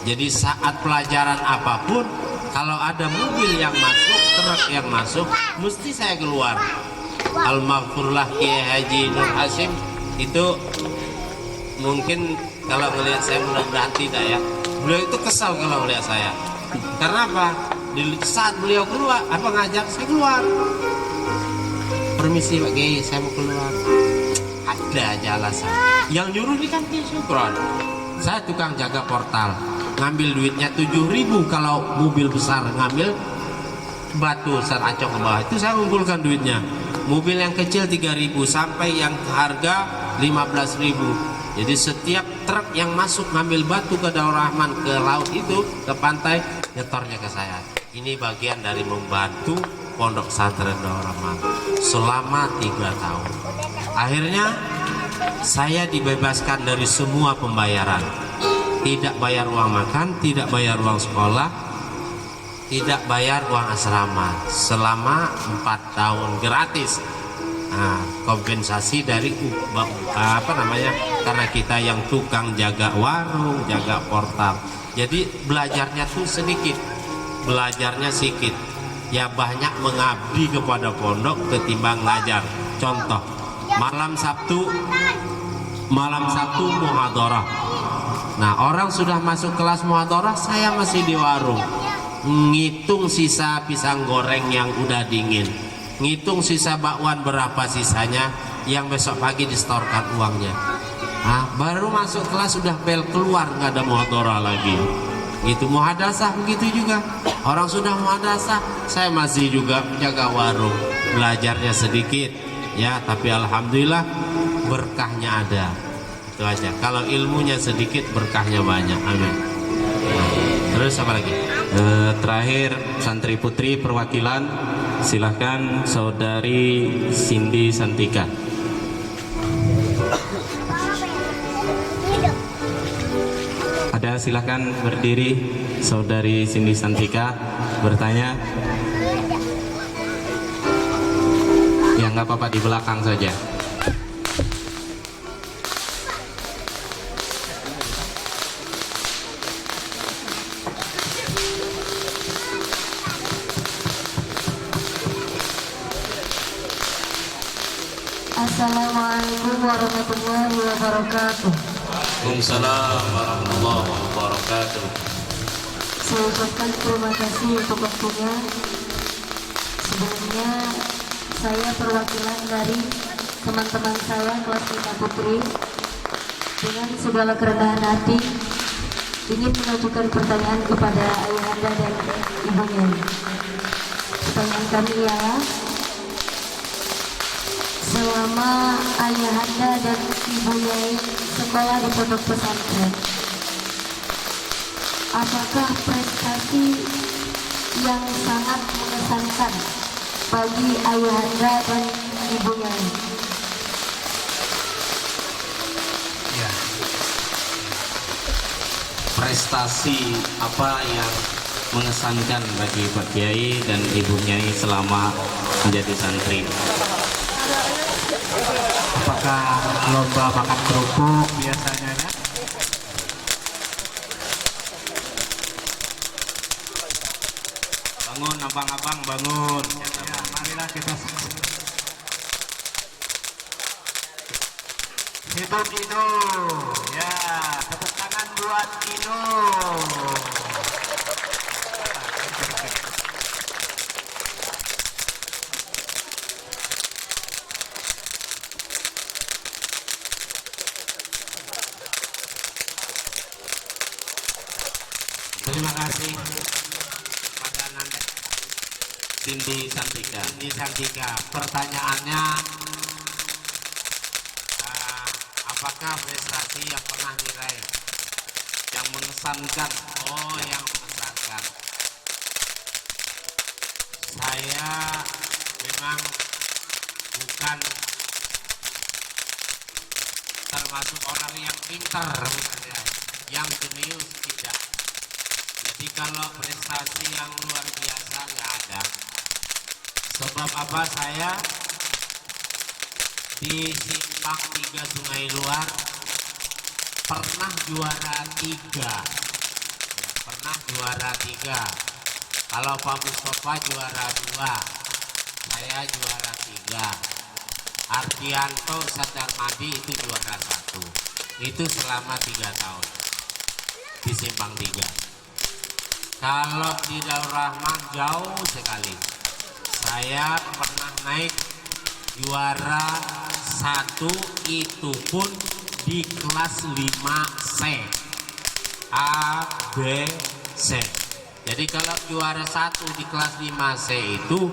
Jadi saat pelajaran apapun, kalau ada mobil yang masuk, truk yang masuk, mesti saya keluar. Al-Maghfurlah Kiai Haji Nur Hasim itu mungkin kalau melihat saya mudah-mudahan tidak ya. Beliau itu kesal kalau melihat saya. Karena apa? Di saat beliau keluar, apa ngajak saya keluar. Permisi Pak Kiai, saya mau keluar. Ada aja alasan. Yang nyuruh ini kan Kiai Syukron. Saya tukang jaga portal, ngambil duitnya 7.000 kalau mobil besar ngambil batu seracok ke bawah. Itu saya ngumpulkan duitnya. Mobil yang kecil 3.000 sampai yang harga 15.000. Jadi setiap truk yang masuk ngambil batu ke Darul Rahman, ke laut itu, ke pantai, nyetornya ke saya. Ini bagian dari membantu Pondok Pesantren Darul Rahman selama 3 tahun. Akhirnya saya dibebaskan dari semua pembayaran. Tidak bayar uang makan, tidak bayar uang sekolah, tidak bayar uang asrama selama 4 tahun gratis. Nah, kompensasi dari karena kita yang tukang jaga warung, jaga portal. Jadi belajarnya tuh sedikit, belajarnya sedikit. Ya banyak mengabdi kepada pondok ketimbang ngajar. Contoh, malam Sabtu muhadharah. Nah, orang sudah masuk kelas muhadharah, saya masih di warung ngitung sisa pisang goreng yang udah dingin, ngitung sisa bakwan berapa sisanya yang besok pagi disetorkan uangnya. Nah, baru masuk kelas sudah bel keluar, nggak ada muhadharah lagi. Itu muhadasah begitu juga. Orang sudah muhadasah, saya masih juga jaga warung, belajarnya sedikit ya, tapi alhamdulillah berkahnya ada. Itu aja. Kalau ilmunya sedikit, berkahnya banyak. Amin. Terus apa lagi? Terakhir santri putri perwakilan, silahkan saudari Cindy Santika. Ada, silahkan berdiri saudari Cindy Santika bertanya. Ya nggak apa-apa, di belakang saja. Assalamualaikum warahmatullahi wabarakatuh. Waalaikumsalam warahmatullahi wabarakatuh. Saya ucapkan terima kasih untuk waktunya. Sebelumnya saya perwakilan dari teman-teman saya kelas 5 putri, dengan segala kerendahan hati ingin mengajukan pertanyaan kepada ayahanda dan ibunya. Pertanyaan kami ialah, selama ayahanda dan ibunya sekolah di pondok pesantren, apakah prestasi yang sangat mengesankan bagi ayahanda dan ibunya? Ya. Prestasi apa yang mengesankan bagi Pak Kiai dan Ibu Nyai selama menjadi santri? Apakah lomba makan kerupuk biasanya ya? Bangun abang-abang, bangun. Ya, marilah kita hidup Ino. Ya, tepuk tangan buat Ino. Terima kasih pada Nanda Cindy Santika. Cindy Santika. Pertanyaannya, apakah prestasi yang pernah diraih yang mengesankan? Oh, yang mengesankan. Saya memang bukan termasuk orang yang pintar, yang jenius, tidak. Jadi kalau prestasi yang luar biasa nggak ada. Sebab apa? Saya di Simpang 3 Sungai Luar pernah juara 3. Pernah juara 3. Kalau Pak Mustafa juara 2, saya juara 3. Ardianto Sadarmadi itu juara 1. Itu selama 3 tahun di Simpang 3. Kalau di Daur Rahman jauh sekali. Saya pernah naik juara 1, itu pun di kelas 5C, A, B, C. Jadi kalau juara 1 di kelas 5C itu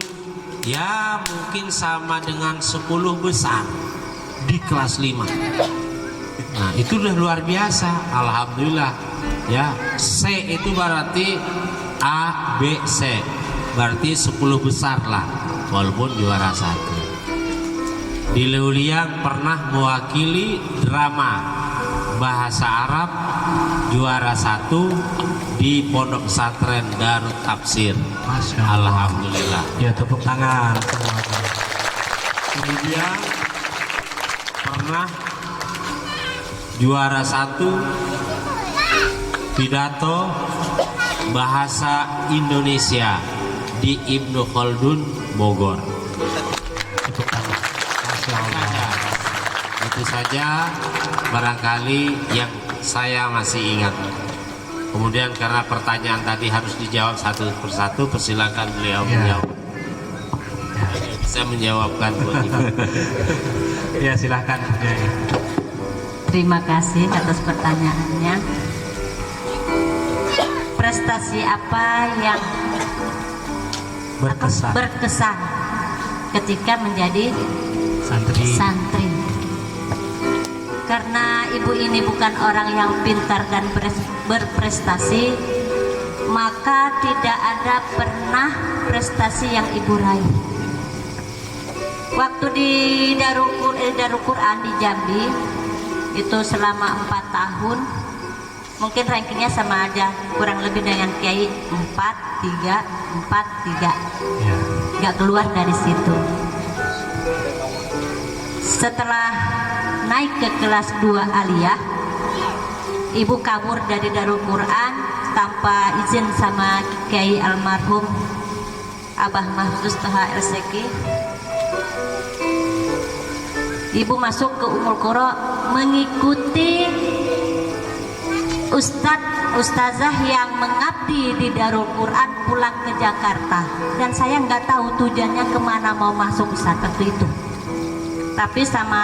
ya mungkin sama dengan 10 besar di kelas 5. Nah, itu udah luar biasa, alhamdulillah. Ya, C itu berarti A, B, C, berarti 10 besar lah, walaupun juara 1. Di Leuliang pernah mewakili drama bahasa Arab, juara 1 di Pondok Pesantren Darut Tafsir. Masya Allah. Alhamdulillah. Ya, tepuk tangan semua. Kemudian pernah juara 1 pidato bahasa Indonesia di Ibnu Khaldun Bogor. Tepuk tangan. Masya Allah. Itu saja barangkali yang saya masih ingat. Kemudian karena pertanyaan tadi harus dijawab satu persatu, persilakan beliau menjawab. Saya menjawabkan buat Ibu. Ya silakan Bu Nyai. Terima kasih atas pertanyaannya. Prestasi apa yang berkesan ketika menjadi santri? Karena ibu ini bukan orang yang pintar dan berprestasi, maka tidak ada pernah prestasi yang ibu raih. Waktu di Darul Quran di Jambi itu selama 4 tahun, mungkin rankingnya sama aja, kurang lebih dengan Kiai 4-3 nggak keluar dari situ. Setelah naik ke kelas 2 aliyah, ibu kabur dari Darul Quran tanpa izin sama Kiai almarhum Abah Mahfuz Toha LCK. Ibu masuk ke Ummul Qura mengikuti ustazah yang mengabdi di Darul Quran pulang ke Jakarta, dan saya nggak tahu tujuannya kemana mau masuk Ustaz waktu itu. Tapi sama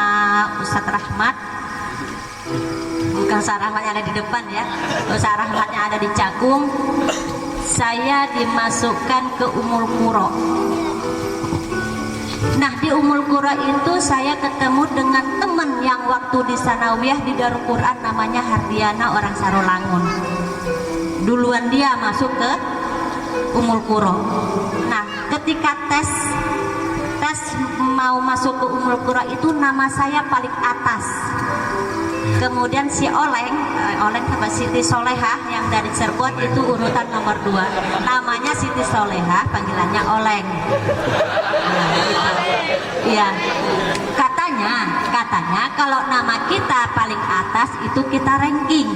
Ustaz Rahmat, bukan Ustaz Rahmat yang ada di depan ya, Ustaz Rahmat yang ada di Cakung, saya dimasukkan ke Ummul Qura. Nah, di Ummul Qura itu saya ketemu dengan teman yang waktu di Sanawiyah di Darul Quran namanya Hardiana, orang Sarolangun. Duluan dia masuk ke Ummul Qura. Nah, ketika tes mau masuk ke Ummul Qura itu nama saya paling atas. Kemudian si Oleng sama Siti Solehah yang dari Cirebon itu urutan nomor 2. Namanya Siti Solehah, panggilannya Oleng. Nah, gitu. Iya. Katanya kalau nama kita paling atas itu kita ranking.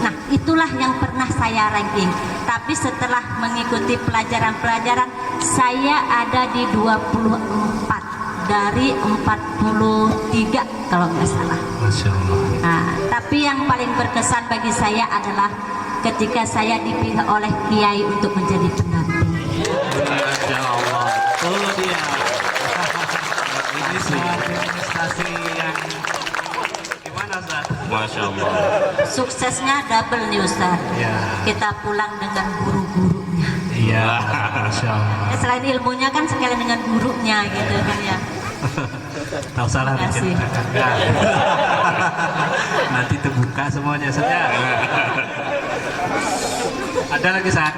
Nah, itulah yang pernah saya ranking. Tapi setelah mengikuti pelajaran-pelajaran, saya ada di 24 dari 43 kalau nggak salah. Masya Allah. Nah, tapi yang paling berkesan bagi saya adalah ketika saya dipilih oleh Kiai untuk menjadi pendamping. Masya Allah. Oh dia. Ini suatu prestasi yang gimana Ustaz? Masya Allah. Suksesnya double nih Ustaz. Ya. Kita pulang dengan guru-gurunya. Iya. Masya Allah. Ya, selain ilmunya kan sekalian dengan gurunya gitu kan ya. Tahu salah Terima kasih. diceritakan kan? Nanti terbuka semuanya saja. Ada lagi Ustaz?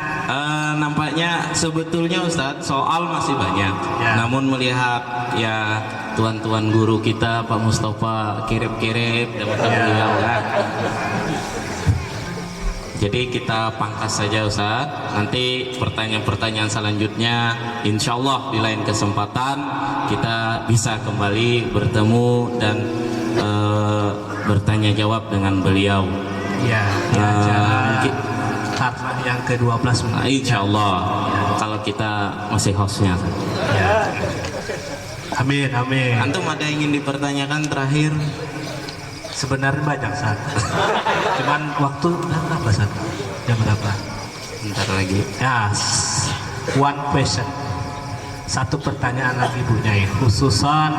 Nampaknya sebetulnya Ustadz soal masih banyak, Ya. namun melihat ya tuan-tuan guru kita Pak Mustafa kirip-kirip dapat beliau kan. Jadi kita pangkas saja Ustadz. Nanti pertanyaan-pertanyaan selanjutnya insya Allah di lain kesempatan kita bisa kembali bertemu dan bertanya jawab dengan beliau. Ya, di acara Tarmah yang ke-12 Insya Allah kalau kita masih hostnya. Ya. Amin, amin. Antum ada yang ingin dipertanyakan terakhir? Sebenarnya banyak Ustaz. Cuman waktu berapa Ustaz? Jam berapa? Bentar lagi. Ya, one question. Satu pertanyaan lagi Bu Nyai, khususan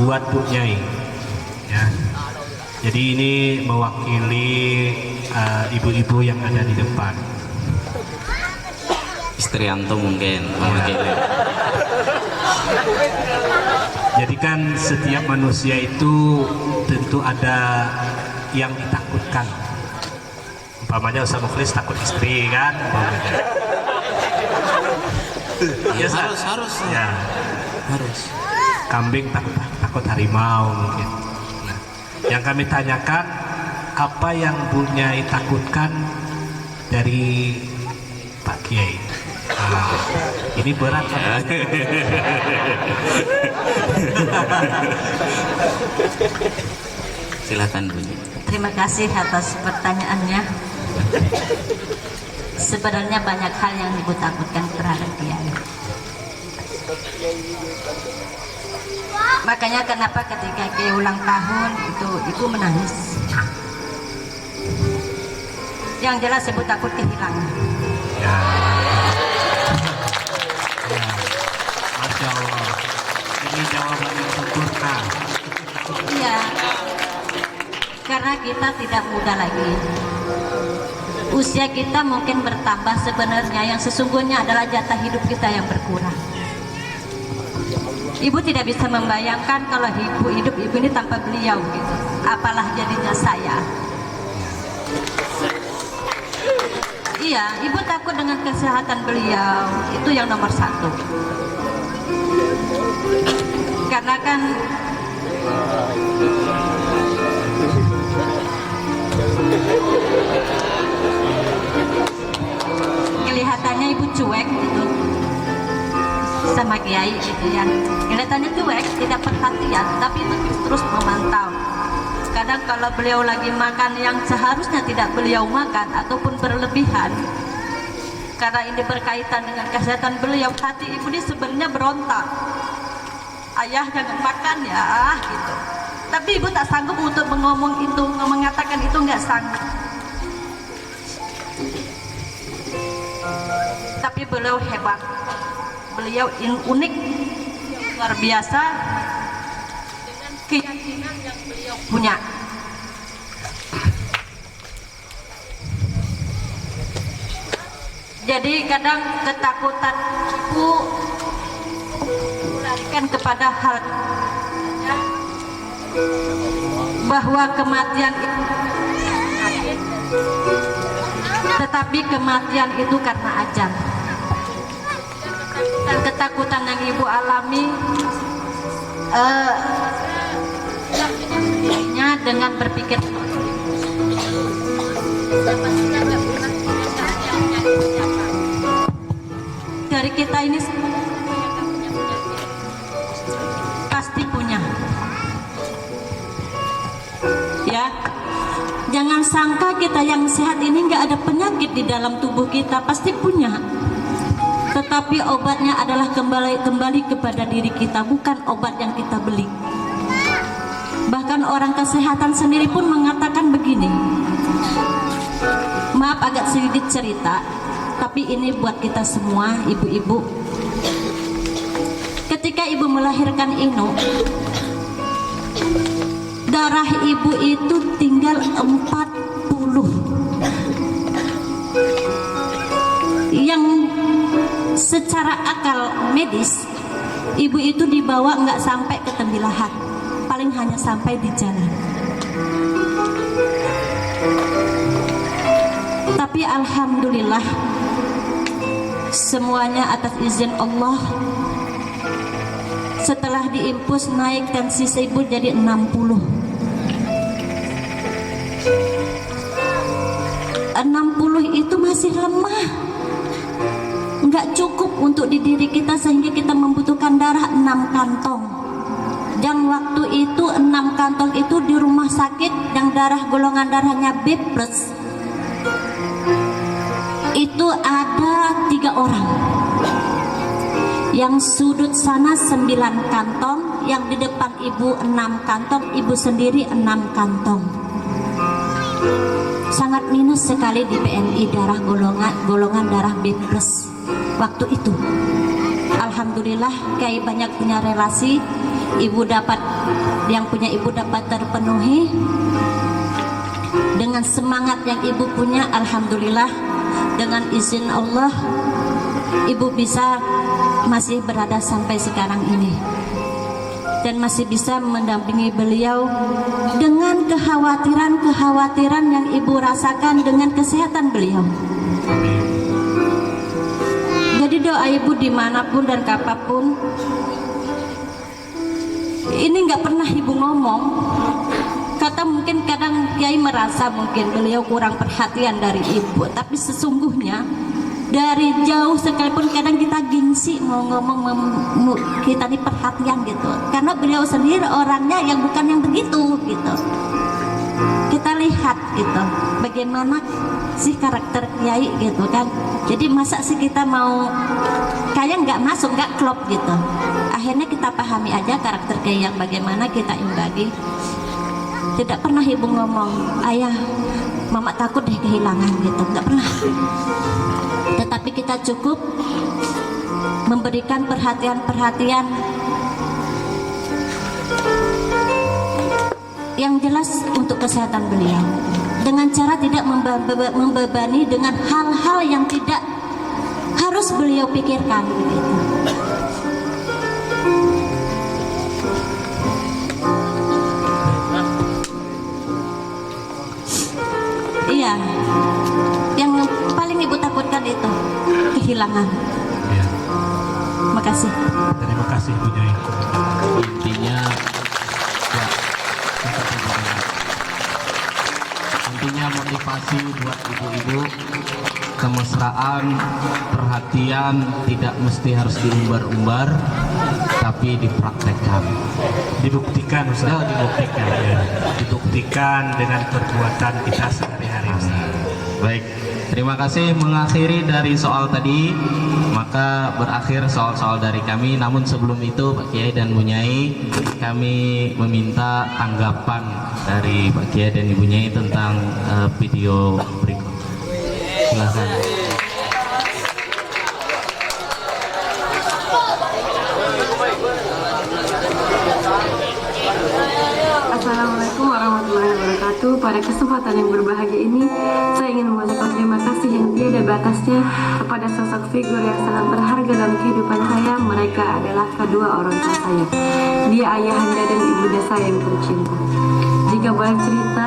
buat Bu Nyai. Ya. Jadi ini mewakili ibu-ibu yang ada di depan. Istri antum mungkin mewakili. Jadi kan setiap manusia itu tentu ada yang ditakutkan. Umpamanya Ustaz Mukhlis takut istri kan? Umpamanya. Ya, Ustaz? harus. Ya. Harus. Kambing takut harimau mungkin. Nah, yang kami tanyakan, apa yang Bu Nyai takutkan dari Pak Kiai? Nah, ini berat Pak. Silakan Bu Nyai. Terima kasih atas pertanyaannya. Sebenarnya banyak hal yang ibu takutkan terhadap Kiai. Makanya kenapa ketika Kiai ulang tahun itu ibu menangis. Yang jelas ibu takut kehilangan. Masya Allah, ini jawaban yang sempurna. Iya, karena kita tidak muda lagi. Usia kita mungkin bertambah, sebenarnya yang sesungguhnya adalah jatah hidup kita yang berkurang. Ibu tidak bisa membayangkan kalau hidup ibu ini tanpa beliau gitu. Apalah jadinya saya. Iya, ibu takut dengan kesehatan beliau, itu yang nomor satu. Karena kan kelihatannya ibu cuek gitu sama Kiai gitu ya. Kelihatannya cuek, tidak perhatian, tapi ibu terus memantau. Kadang kalau beliau lagi makan yang seharusnya tidak beliau makan ataupun berlebihan, karena ini berkaitan dengan kesehatan beliau, hati ibu ini sebenarnya berontak. Ayah jangan makan ya gitu. Tapi ibu tak sanggup untuk mengomong itu, mengatakan itu nggak sanggup. Tapi beliau hebat, beliau unik, luar biasa dengan keyakinan yang beliau punya. Jadi kadang ketakutan ibu melarikan kepada hal bahwa kematian itu, tetapi kematian itu karena ajal. Dan ketakutan yang ibu alami dengan berpikir dari kita ini pasti punya ya. Jangan sangka kita yang sehat ini nggak ada penyakit di dalam tubuh kita, pasti punya. Tetapi obatnya adalah kembali kepada diri kita, bukan obat yang kita beli. Bahkan orang kesehatan sendiri pun mengatakan begini. Maaf agak sedikit cerita, tapi ini buat kita semua ibu-ibu. Ketika ibu melahirkan Inu, darah ibu itu tinggal 40. Yang secara akal medis ibu itu dibawa nggak sampai ke Tembilahan, paling hanya sampai di jalan. Tapi alhamdulillah semuanya atas izin Allah. Setelah diimpus naik tensi ibu jadi 60. 60 itu masih lemah, nggak cukup untuk di diri kita, sehingga kita membutuhkan darah 6 kantong. Dan waktu itu 6 kantong itu di rumah sakit yang golongan darahnya B+, itu ada 3 orang. Yang sudut sana 9 kantong, yang di depan ibu 6 kantong, ibu sendiri 6 kantong. Sangat minus sekali di PNI darah golongan darah B+ waktu itu. Alhamdulillah Kiai banyak punya relasi, ibu dapat, yang punya ibu dapat terpenuhi dengan semangat yang ibu punya. Alhamdulillah dengan izin Allah ibu bisa masih berada sampai sekarang ini dan masih bisa mendampingi beliau dengan kekhawatiran yang ibu rasakan dengan kesehatan beliau. Jadi doa ibu dimanapun dan kapanpun, ini nggak pernah ibu ngomong. Kata mungkin kadang Kiai merasa mungkin beliau kurang perhatian dari ibu, tapi sesungguhnya dari jauh sekalipun kadang kita gengsi mau ngomong kita ini perhatian gitu, karena beliau sendiri orangnya yang bukan yang begitu gitu. Kita lihat gitu bagaimana sih karakter Kiai gitu kan. Jadi masa sih kita mau kayak nggak masuk, nggak klop gitu. akhirnya kita pahami aja karakter Kiai yang bagaimana kita embody. Tidak pernah ibu ngomong, ayah mama takut deh kehilangan gitu, tidak pernah. Tetapi kita cukup memberikan perhatian-perhatian yang jelas untuk kesehatan beliau, dengan cara tidak membebani dengan hal-hal yang tidak harus beliau pikirkan gitu. Iya, yang paling ibu takutkan itu kehilangan. Ya. Makasih. Terima kasih Bu Nyai. Intinya ya, intinya motivasi buat ibu-ibu, kemesraan, perhatian tidak mesti harus diumbar-umbar, tapi dipraktekkan, Dibuktikan Ustaz. dibuktikan. Ya. Dibuktikan dengan perbuatan kita sehari-hari Ustaz. Baik, terima kasih. Mengakhiri dari soal tadi, maka berakhir soal-soal dari kami. Namun sebelum itu Pak Kiai dan Bu Nyai, kami meminta tanggapan dari Pak Kiai dan Ibu Nyai tentang video berikut. Silakan. Assalamualaikum warahmatullahi wabarakatuh. Pada kesempatan yang berbahagia ini, saya ingin mengucapkan terima kasih yang tiada batasnya kepada sosok figur yang sangat berharga dalam kehidupan saya. Mereka adalah kedua orang tua saya. Dia ayahanda dan ibunda saya yang tercinta. Jika boleh cerita,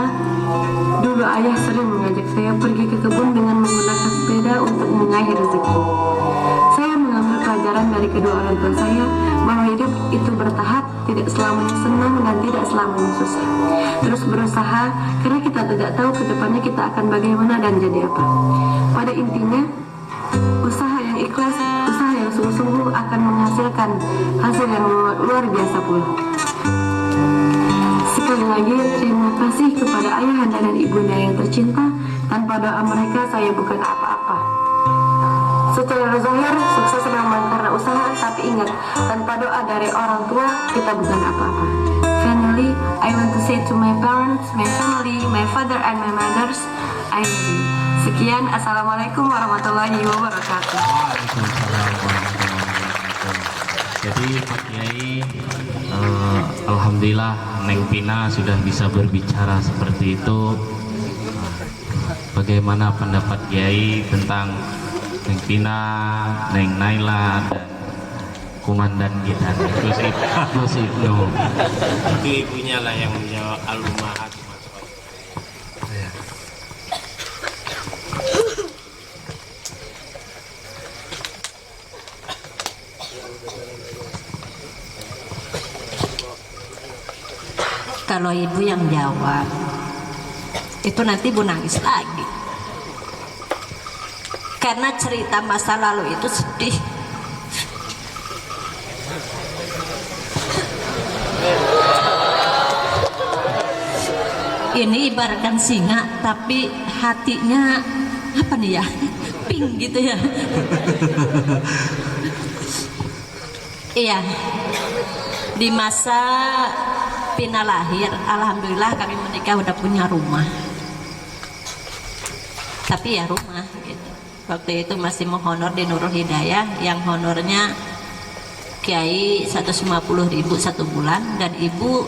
dulu ayah sering mengajak saya pergi ke kebun dengan menggunakan sepeda untuk mengais rezeki. Saya mengambil pelajaran dari kedua orang tua saya bahwa hidup itu bertahap, tidak selamanya senang dan tidak selamanya susah. Terus berusaha karena kita tidak tahu ke depannya kita akan bagaimana dan jadi apa. Pada intinya, usaha yang ikhlas, usaha yang sungguh-sungguh akan menghasilkan hasil yang luar biasa pula. Sekali lagi terima kasih kepada ayahanda dan ibunda yang tercinta. Tanpa doa mereka saya bukan apa-apa. Secara zahir sukses memang karena usaha, tapi ingat, tanpa doa dari orang tua kita bukan apa-apa. Finally, I want to say to my parents, my family, my father and my mothers, I love you. Sekian, assalamualaikum warahmatullahi wabarakatuh. Waalaikumsalam warahmatullahi wabarakatuh. Jadi Pak Kiai, alhamdulillah Neng Pina sudah bisa berbicara seperti itu. Bagaimana pendapat Kiai tentang Neng Pina, Neng Naila, dan komandan kita Gus Ibnu? Itu ibunya lah yang menjawab al-ummahat. Kalau ibu yang jawab, itu nanti ibu nangis lagi. Karena cerita masa lalu itu sedih. Ini ibaratkan singa, tapi hatinya apa nih ya? Pink gitu ya. Iya. Di masa Pina lahir, alhamdulillah kami menikah udah punya rumah. Tapi ya rumah gitu. Waktu itu masih menghonor di Nurul Hidayah, yang honornya Kiai 150.000 satu bulan dan ibu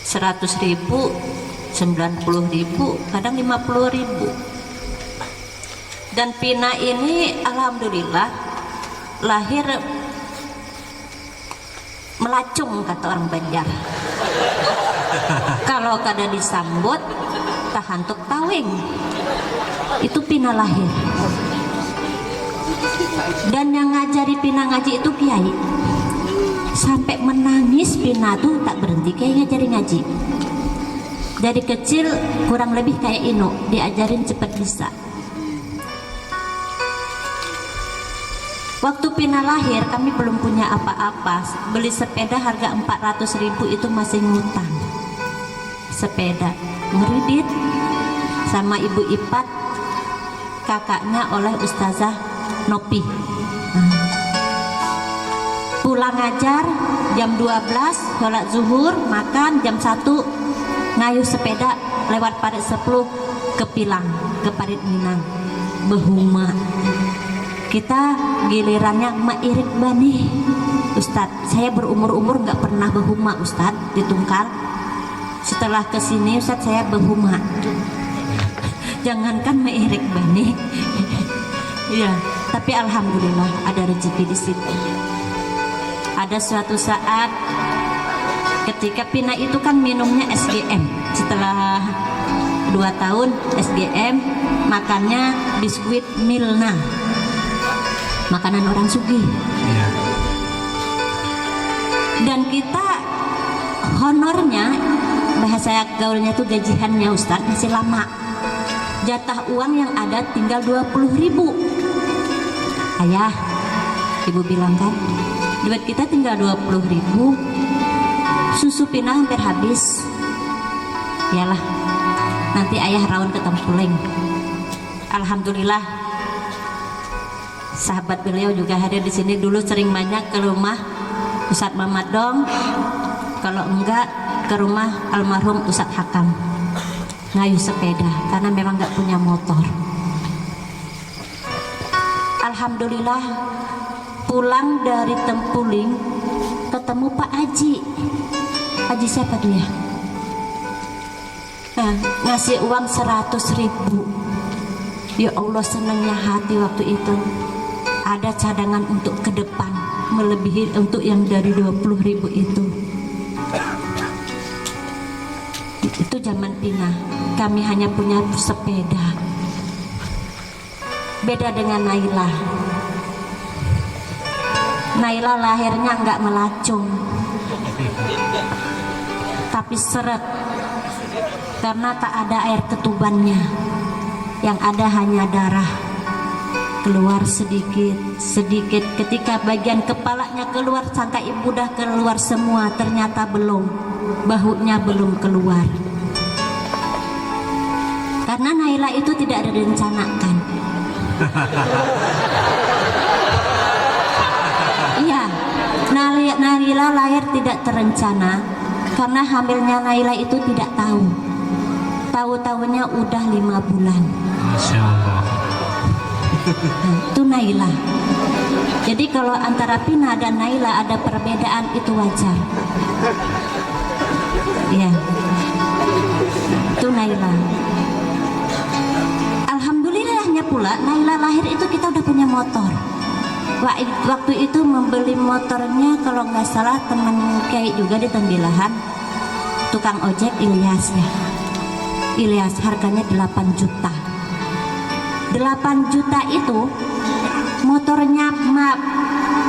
100.000, 90.000, kadang 50.000. Dan Pina ini alhamdulillah lahir melacung, kata orang Banjar. Kalau kada disambut tahantuk tawing. Itu Pina lahir. Dan yang ngajari Pina ngaji itu Kiai. Sampai menangis Pina tuh tak berhenti Kiai ngajari ngaji. Dari kecil kurang lebih kayak Ino, diajarin cepet bisa. Waktu Pina lahir kami belum punya apa-apa. Beli sepeda harga 400.000 itu masih ngutang. Sepeda ngeridit sama ibu Ipat, kakaknya oleh Ustazah Nopi. pulang ngajar jam 12, sholat zuhur, makan jam 1, ngayuh sepeda lewat Parit 10 ke Pilang, ke Parit Minang, behuma. Kita gilirannya mairik bani. Ustadz, saya berumur-umur nggak pernah behuma Ustadz di Tungkal. Setelah kesini Ustadz saya behuma. Jangankan mairik bani. Ya, tapi alhamdulillah ada rezeki di situ. Ada suatu saat ketika Pina itu kan minumnya SGM. Setelah 2 tahun SGM, makannya biskuit Milna, makanan orang sugih. Dan kita honornya, bahasa gaulnya tuh gajiannya Ustadz masih lama. Jatah uang yang ada tinggal 20.000. Ayah, ibu bilang kan, duit kita tinggal 20.000. Susu Pina hampir habis. Yalah, nanti ayah rawon ke Tempuleng. Alhamdulillah, sahabat beliau juga hadir di sini. Dulu sering banyak ke rumah Ustadz Mamat Dong, kalau enggak ke rumah almarhum Ustadz Hakam, ngayuh sepeda karena memang nggak punya motor. Alhamdulillah, pulang dari Tempuling ketemu Pak Haji. Haji siapa tuh ya? Nah, ngasih uang 100.000. Ya Allah, senangnya hati waktu itu. Ada cadangan untuk ke depan, melebihi untuk yang dari 20.000 itu. Itu zaman Pina. Kami hanya punya sepeda. Beda dengan Naila. Naila lahirnya nggak melacung, tapi seret, karena tak ada air ketubannya. Yang ada hanya darah, keluar sedikit. Ketika bagian kepalanya keluar, sangka ibu dah keluar semua, ternyata belum, bahunya belum keluar. Karena Naila itu tidak direncanakan. Iya, Naila lahir tidak terencana, karena hamilnya Naila itu tidak tahu. Tahu-tahunya udah 5 bulan. Masya Allah. Nah, itu Naila. Jadi kalau antara Pina dan Naila ada perbedaan, itu wajar. Iya, itu Naila. Alhamdulillahnya pula Naila lahir itu kita udah punya motor. Waktu itu membeli motornya kalau nggak salah teman Kiai juga di Tembilahan, tukang ojek Ilyas ya. Ilyas, harganya 8 juta. 8 juta itu motornya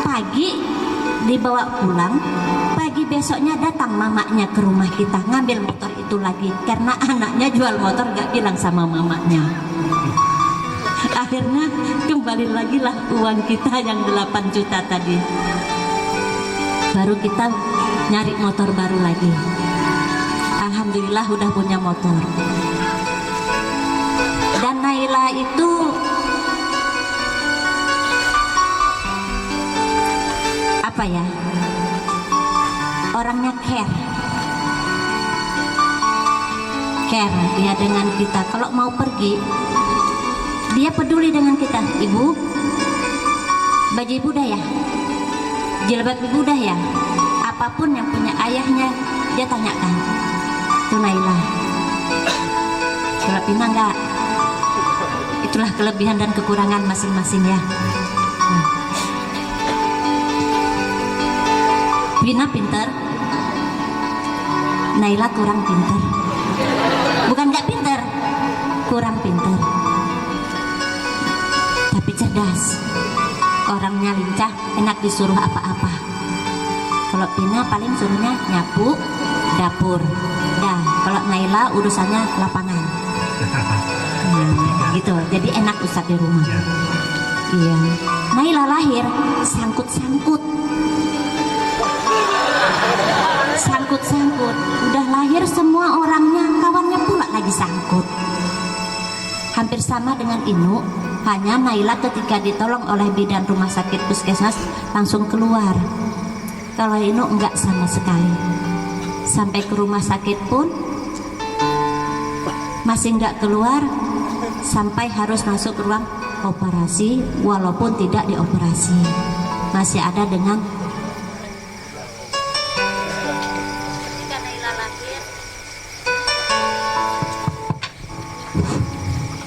pagi dibawa pulang, pagi besoknya datang mamanya ke rumah kita ngambil motor itu lagi, karena anaknya jual motor gak bilang sama mamanya. Akhirnya kembali lagi lah uang kita yang 8 juta tadi. Baru kita nyari motor baru lagi. Alhamdulillah udah punya motor. Dan Naila itu apa ya, orangnya care dia dengan kita. Kalau mau pergi dia peduli dengan kita. Ibu, baju ibu dah ya, jilbab ibu dah ya, apapun yang punya ayahnya dia tanyakan. Itu Naila. Kalau Pina enggak. Itulah kelebihan dan kekurangan masing-masing ya. Pina pinter, Naila kurang pinter. Bukan nggak pinter, kurang pinter. Tapi cerdas, orangnya lincah, enak disuruh apa-apa. Kalau Pina paling suruhnya nyapu dapur. Dah, kalau Naila urusannya lapangan. Gitu, jadi enak Ustadz di rumah. Iya. Naila lahir sangkut-sangkut. Udah lahir semua orangnya, kawannya pula lagi sangkut. Hampir sama dengan Inu, hanya Naila ketika ditolong oleh bidan rumah sakit puskesmas langsung keluar. Kalau Inu enggak sama sekali. Sampai ke rumah sakit pun masih enggak keluar, sampai harus masuk ruang operasi, walaupun tidak dioperasi. Masih ada dengan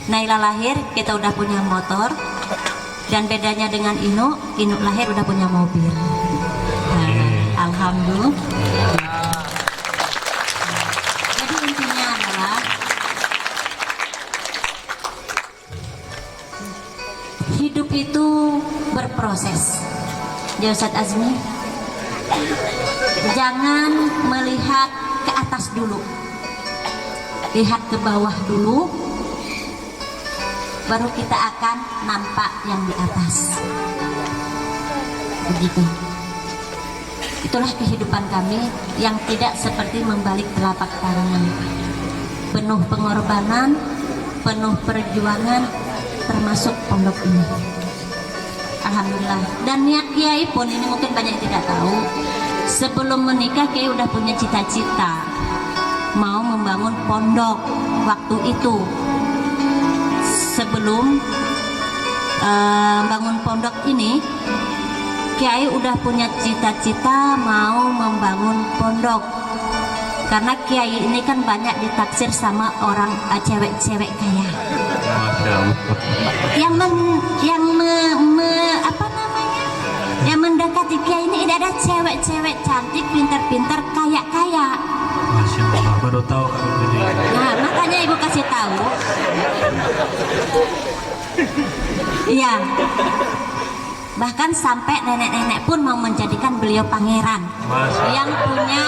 Naila lahir, kita udah punya motor, dan bedanya dengan Inu lahir udah punya mobil. Nah, alhamdulillah. Jadi intinya adalah hidup itu berproses. Ya Ustaz Azmi, jangan melihat ke atas dulu, lihat ke bawah dulu, baru kita akan nampak yang di atas. Begitu. Itulah kehidupan kami yang tidak seperti membalik telapak tangan. Penuh pengorbanan, penuh perjuangan, termasuk pondok ini. Alhamdulillah. Dan niat Kiai pun, ini mungkin banyak yang tidak tahu, sebelum menikah Kiai udah punya cita-cita mau membangun pondok. Waktu itu sebelum bangun pondok ini, Kiai udah punya cita-cita mau membangun pondok. Karena Kiai ini kan banyak ditaksir sama orang cewek-cewek kaya. Yang mendekati Kiai ini ada cewek-cewek cantik, pintar-pintar, kaya-kaya. Masya Allah, baru tahu kami ini. Nah, makanya ibu kasih tahu. Iya. Bahkan sampai nenek-nenek pun mau menjadikan beliau pangeran yang punya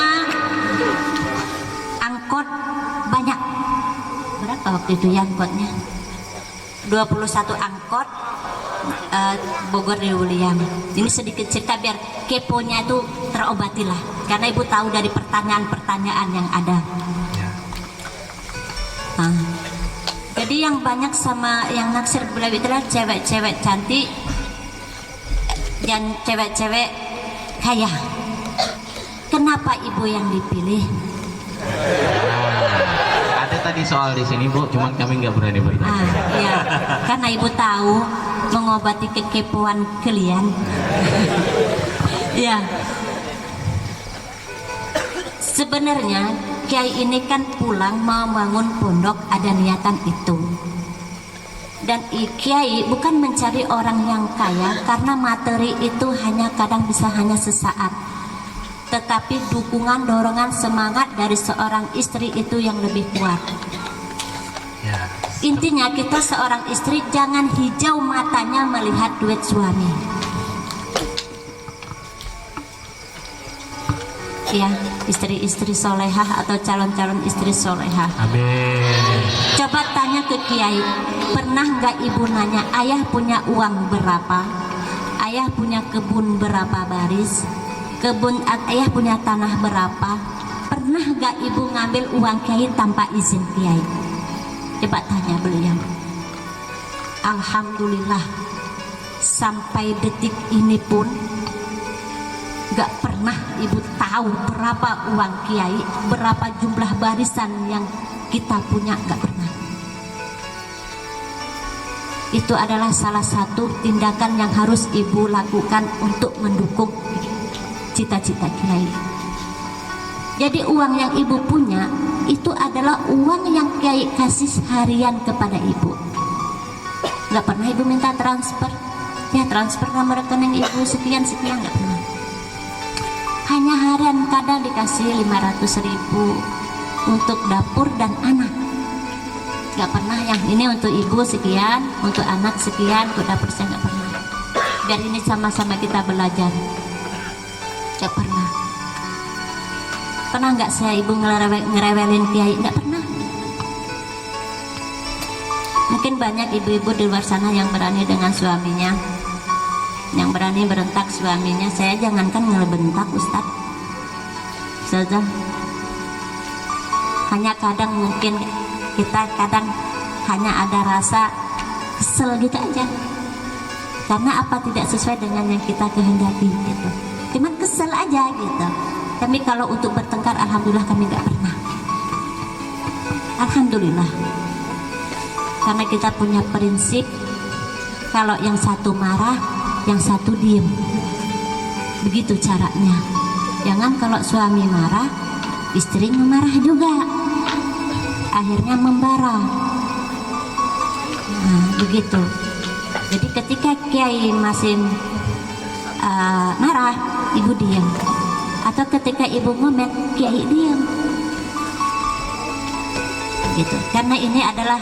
angkot banyak. Berapa waktu itu ya angkotnya? 21 angkot Bogor di William. Ini sedikit cerita biar keponya itu terobati lah, karena ibu tahu dari pertanyaan-pertanyaan yang ada. Jadi yang banyak sama yang naksir beliau itulah cewek-cewek cantik dan cewek-cewek kaya. Kenapa ibu yang dipilih? Ada tadi soal di sini Bu, cuman kami nggak berani bertanya. Ya, karena ibu tahu mengobati kekepoan kalian. Ya, sebenarnya Kiai ini kan pulang mau bangun pondok, ada niatan itu. Dan Kiai bukan mencari orang yang kaya, karena materi itu kadang bisa hanya sesaat. Tetapi dukungan, dorongan, semangat dari seorang istri itu yang lebih kuat. Intinya kita seorang istri jangan hijau matanya melihat duit suami. Ya, istri-istri solehah atau calon-calon istri solehah. Amin. Coba tanya ke Kiai, pernah nggak ibu nanya ayah punya uang berapa? Ayah punya kebun berapa baris? Ayah punya tanah berapa? Pernah nggak ibu ngambil uang Kiai tanpa izin Kiai? Coba tanya beliau. Alhamdulillah, sampai detik ini pun gak pernah ibu tahu berapa uang Kiai, berapa jumlah barisan yang kita punya, gak pernah. Itu adalah salah satu tindakan yang harus ibu lakukan untuk mendukung cita-cita Kiai. Jadi uang yang ibu punya itu adalah uang yang Kiai kasih harian kepada ibu. Gak pernah ibu minta transfer, ya transfer nomor rekening ibu sekian-sekian, gak pernah. Hanya harian, kadang dikasih 500.000 untuk dapur dan anak. Gak pernah yang ini untuk ibu sekian, untuk anak sekian, untuk dapur saya gak pernah. Biar ini sama-sama kita belajar. Gak pernah. Pernah nggak saya ibu ngerewelin Kiai? Nggak pernah. Mungkin banyak ibu-ibu di luar sana yang berani dengan suaminya, yang berani berontak suaminya. Saya jangankan ngebentak Ustaz saja, hanya kadang mungkin kita hanya ada rasa kesel gitu aja, karena apa tidak sesuai dengan yang kita kehendaki gitu. Cuman kesel kesel aja gitu. Tapi kalau untuk bertengkar, alhamdulillah kami nggak pernah. Alhamdulillah. Karena kita punya prinsip, kalau yang satu marah, yang satu diem. Begitu caranya. Jangan kalau suami marah, istrinya marah juga. Akhirnya membara. Nah, begitu. Jadi ketika kiai masih marah, ibu diam. Atau ketika ibu ngomel, kiai diam. Gitu. Karena ini adalah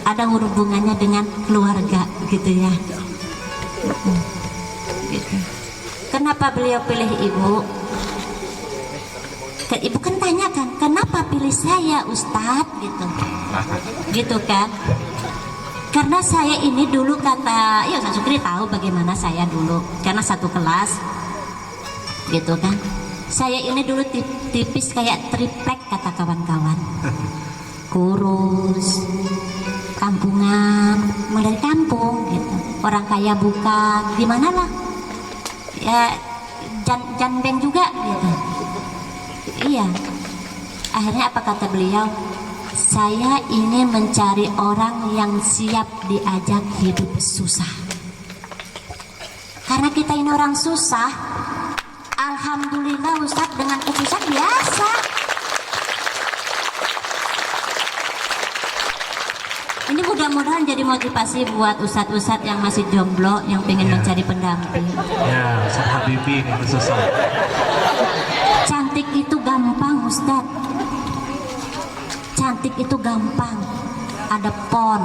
ada hubungannya dengan keluarga, gitu ya. Gitu. Kenapa beliau pilih ibu? Ibu kan tanyakan, kenapa pilih saya Ustadz, gitu. Gitu kan? Karena saya ini dulu kata, ya Ustaz Sukri tahu bagaimana saya dulu, karena satu kelas, gitu kan. Saya ini dulu tipis kayak triplek kata kawan-kawan. Kurus, kampungan, mulai dari kampung gitu. Orang kaya bukan, gimana lah. Ya janbeng juga gitu. Iya. Akhirnya apa kata beliau? Saya ini mencari orang yang siap diajak hidup susah. Karena kita ini orang susah. Alhamdulillah Ustadz, dengan kesusahan biasa. Ini mudah-mudahan jadi motivasi buat ustadz-ustadz yang masih jomblo, yang pengen mencari pendamping. Ya, Ustadz Habibie ini susah. Cantik itu gampang Ustadz. Cantik itu gampang. Ada pon,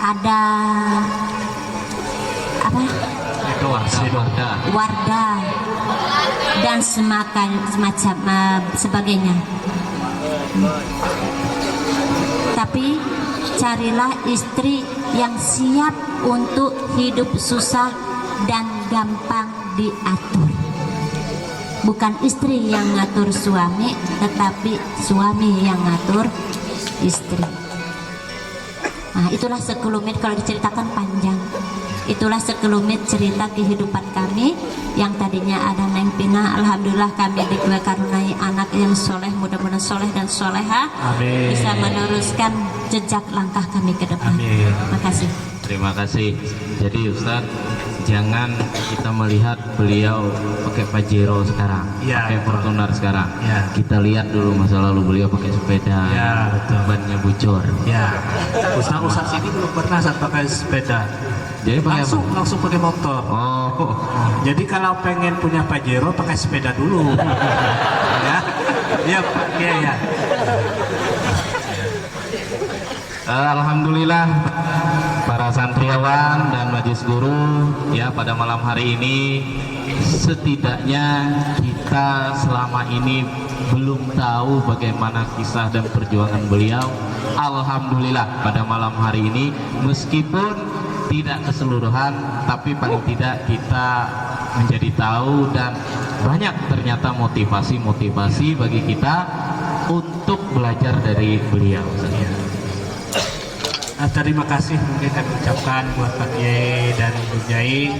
ada apa? Itu Wardah. Dan semacam sebagainya. Tapi carilah istri yang siap untuk hidup susah dan gampang diatur. Bukan istri yang ngatur suami, tetapi suami yang ngatur istri. Nah, itulah sekelumit, kalau diceritakan panjang. Itulah sekelumit cerita kehidupan kami yang tadinya ada Neng Pina. Alhamdulillah kami dikaruniai anak yang soleh, mudah-mudahan soleh dan soleha. Amin. Bisa meneruskan jejak langkah kami ke depan. Amin. Makasih. Terima kasih. Jadi Ustadz, jangan kita melihat beliau pakai Pajero sekarang, Ya, pakai Fortuner sekarang. Ya. Kita lihat dulu masa lalu beliau pakai sepeda, Ya, betul. bannya bocor. Ya, Ustadz sini belum pernah saat pakai sepeda. Jadi pakai Langsung pakai motor. Oh, Jadi kalau pengen punya Pajero pakai sepeda dulu. Ya, iya Pak. Iya ya. Alhamdulillah para santriawan dan majelis guru, ya pada malam hari ini setidaknya kita selama ini belum tahu bagaimana kisah dan perjuangan beliau. Alhamdulillah pada malam hari ini meskipun tidak keseluruhan, tapi paling tidak kita menjadi tahu dan banyak ternyata motivasi bagi kita untuk belajar dari beliau. Terima kasih mungkin kami ucapkan buat Pak Kiai dan Ibu Kiai